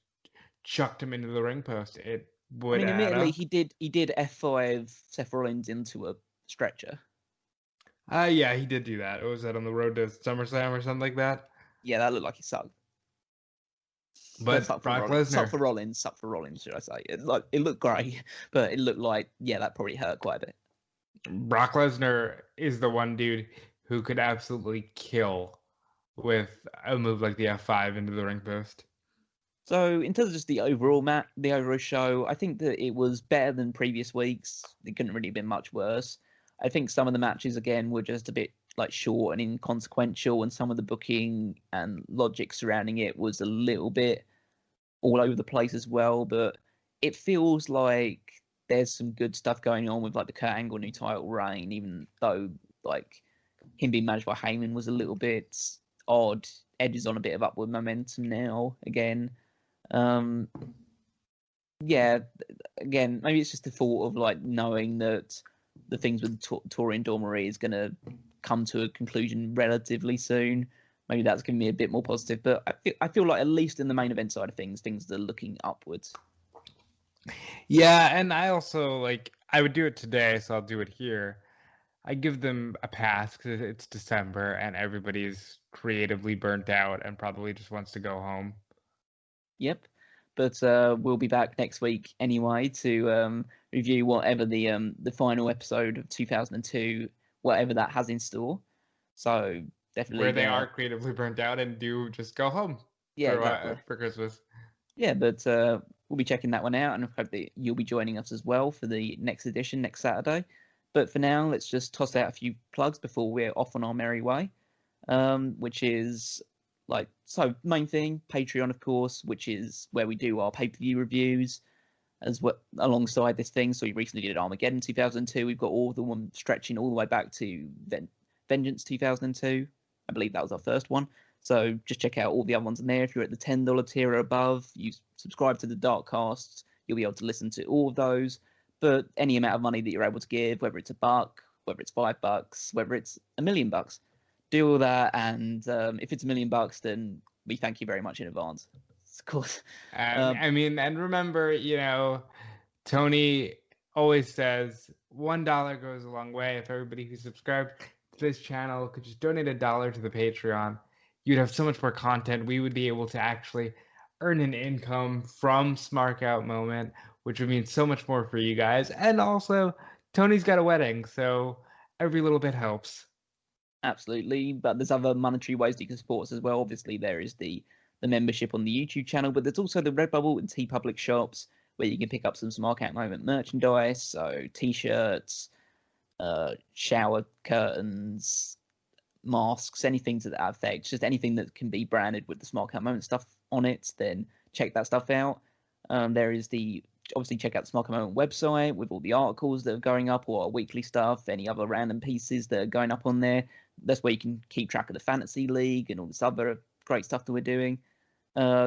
chucked him into the ring post. It would. I mean, admittedly, he did F5 Seth Rollins into a stretcher. Yeah, he did do that. Was that on the road to SummerSlam or something like that? Yeah, that looked like he sucked. But Brock Lesnar sucked for Rollins, should I say? It looked great, but it looked like that probably hurt quite a bit. Brock Lesnar is the one dude who could absolutely kill with a move like the F5 into the ring post. So in terms of just the overall show, I think that it was better than previous weeks. It couldn't really have been much worse. I think some of the matches again were just a bit like short and inconsequential, and some of the booking and logic surrounding it was a little bit all over the place as well. But it feels like there's some good stuff going on with like the Kurt Angle new title reign, even though like him being managed by Heyman was a little bit odd. Edge is on a bit of upward momentum now again. Yeah, again, maybe it's just the thought of like knowing that the things with Torrie and Dawn Marie is going to come to a conclusion relatively soon. Maybe that's giving me a bit more positive, but I feel like at least in the main event side of things are looking upwards. Yeah, and I also I would do it today, so I'll do it here. I give them a pass because it's December and everybody's creatively burnt out and probably just wants to go home. Yep, but we'll be back next week anyway to review whatever the final episode of 2002, whatever that has in store. So definitely where they are creatively burnt out and do just go home. Yeah, exactly. For Christmas. Yeah, but we'll be checking that one out, and I hope that you'll be joining us as well for the next edition next Saturday. But for now, let's just toss out a few plugs before we're off on our merry way, which is main thing, Patreon, of course, which is where we do our pay-per-view reviews as well alongside this thing. So we recently did Armageddon 2002. We've got all of them stretching all the way back to Vengeance 2002. I believe that was our first one. So just check out all the other ones in there. If you're at the $10 tier or above, you subscribe to the Darkcasts, you'll be able to listen to all of those. But any amount of money that you're able to give, whether it's $1, whether it's $5, whether it's $1 million, do all that. And if it's $1 million, then we thank you very much in advance. Of course. And remember, Tony always says $1 goes a long way. If everybody who subscribed this channel could just donate $1 to the Patreon, you'd have so much more content. We would be able to actually earn an income from Smark Out Moment, which would mean so much more for you guys. And also, Tony's got a wedding, so every little bit helps. Absolutely, but there's other monetary ways that you can support us as well. Obviously, there is the membership on the YouTube channel, but there's also the Redbubble and TeePublic shops where you can pick up some Smark Out Moment merchandise, so t-shirts, shower curtains, masks, anything to that effect, just anything that can be branded with the Smark Out Moment stuff on it, then check that stuff out. There is obviously check out the Smark Out Moment website with all the articles that are going up, or our weekly stuff, any other random pieces that are going up on there. That's where you can keep track of the Fantasy League and all this other great stuff that we're doing.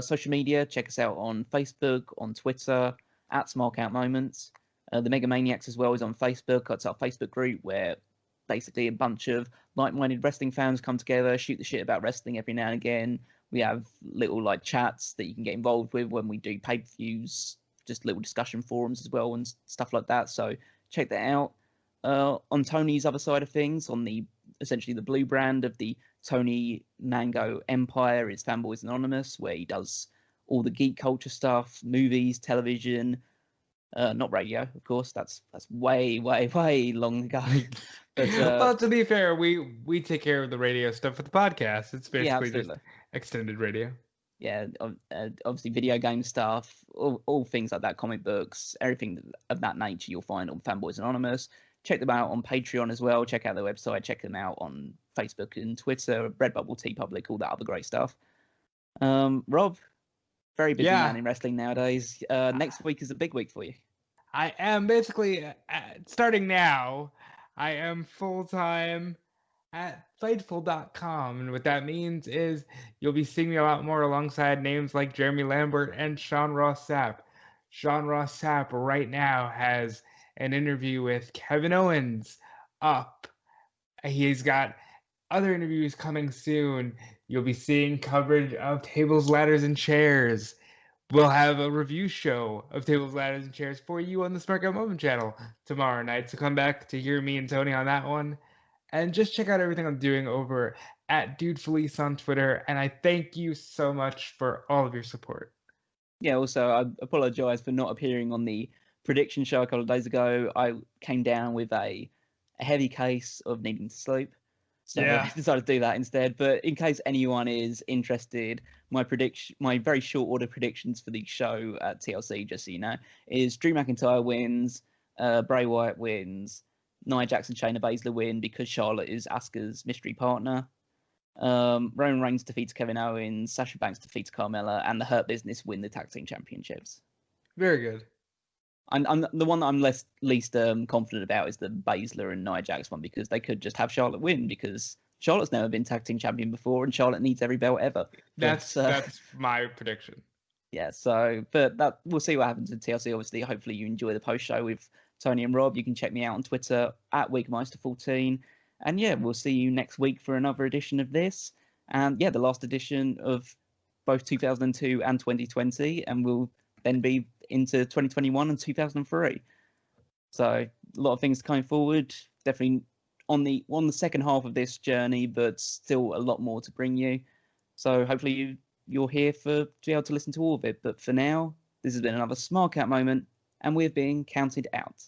Social media, check us out on Facebook, on Twitter, at Smark Out Moments. The Mega Maniacs as well is on Facebook. That's our Facebook group where basically a bunch of like-minded wrestling fans come together, shoot the shit about wrestling every now and again. We have little like chats that you can get involved with when we do pay-per-views, just little discussion forums as well and stuff like that. So check that out. On Tony's other side of things, on essentially the blue brand of the Tony Mango Empire, is Fanboys Anonymous, where he does all the geek culture stuff, movies, television, not radio, of course. That's way long ago. But, well, to be fair, we take care of the radio stuff with the podcast. It's basically just extended radio. Yeah, obviously video game stuff, all things like that, comic books, everything of that nature you'll find on Fanboys Anonymous. Check them out on Patreon as well. Check out their website. Check them out on Facebook and Twitter, Redbubble, TeePublic, all that other great stuff. Rob, very busy man in wrestling nowadays. Next week is a big week for you. I am basically, starting now, I am full-time at Fightful.com, and what that means is you'll be seeing me a lot more alongside names like Jeremy Lambert and Sean Ross Sapp. Sean Ross Sapp right now has an interview with Kevin Owens up. He's got other interviews coming soon. You'll be seeing coverage of Tables, Ladders, and Chairs. We'll have a review show of Tables, Ladders, and Chairs for you on the Smark Out Moment channel tomorrow night. So come back to hear me and Tony on that one. And just check out everything I'm doing over at DeFelice on Twitter. And I thank you so much for all of your support. Yeah, also, I apologize for not appearing on the prediction show a couple of days ago. I came down with a heavy case of needing to sleep. So I decided to do that instead. But in case anyone is interested, my very short order predictions for the show at TLC, just so you know, is Drew McIntyre wins, Bray Wyatt wins, Nia Jax and Shayna Baszler win because Charlotte is Asuka's mystery partner. Roman Reigns defeats Kevin Owens, Sasha Banks defeats Carmella, and the Hurt Business win the tag team championships. Very good. I'm the one that I'm least confident about is the Baszler and Nia Jax one, because they could just have Charlotte win, because Charlotte's never been tag team champion before and Charlotte needs every belt ever. That's my prediction. Yeah, so but that we'll see what happens in TLC. Obviously, hopefully you enjoy the post show with Tony and Rob. You can check me out on Twitter at Weekmeister14. And yeah, we'll see you next week for another edition of this. And yeah, the last edition of both 2002 and 2020. And we'll then be into 2021 and 2003. So a lot of things coming forward. Definitely on the second half of this journey, but still a lot more to bring you. So hopefully you're here to be able to listen to all of it. But for now, this has been another Smark Out Moment, and we're being counted out.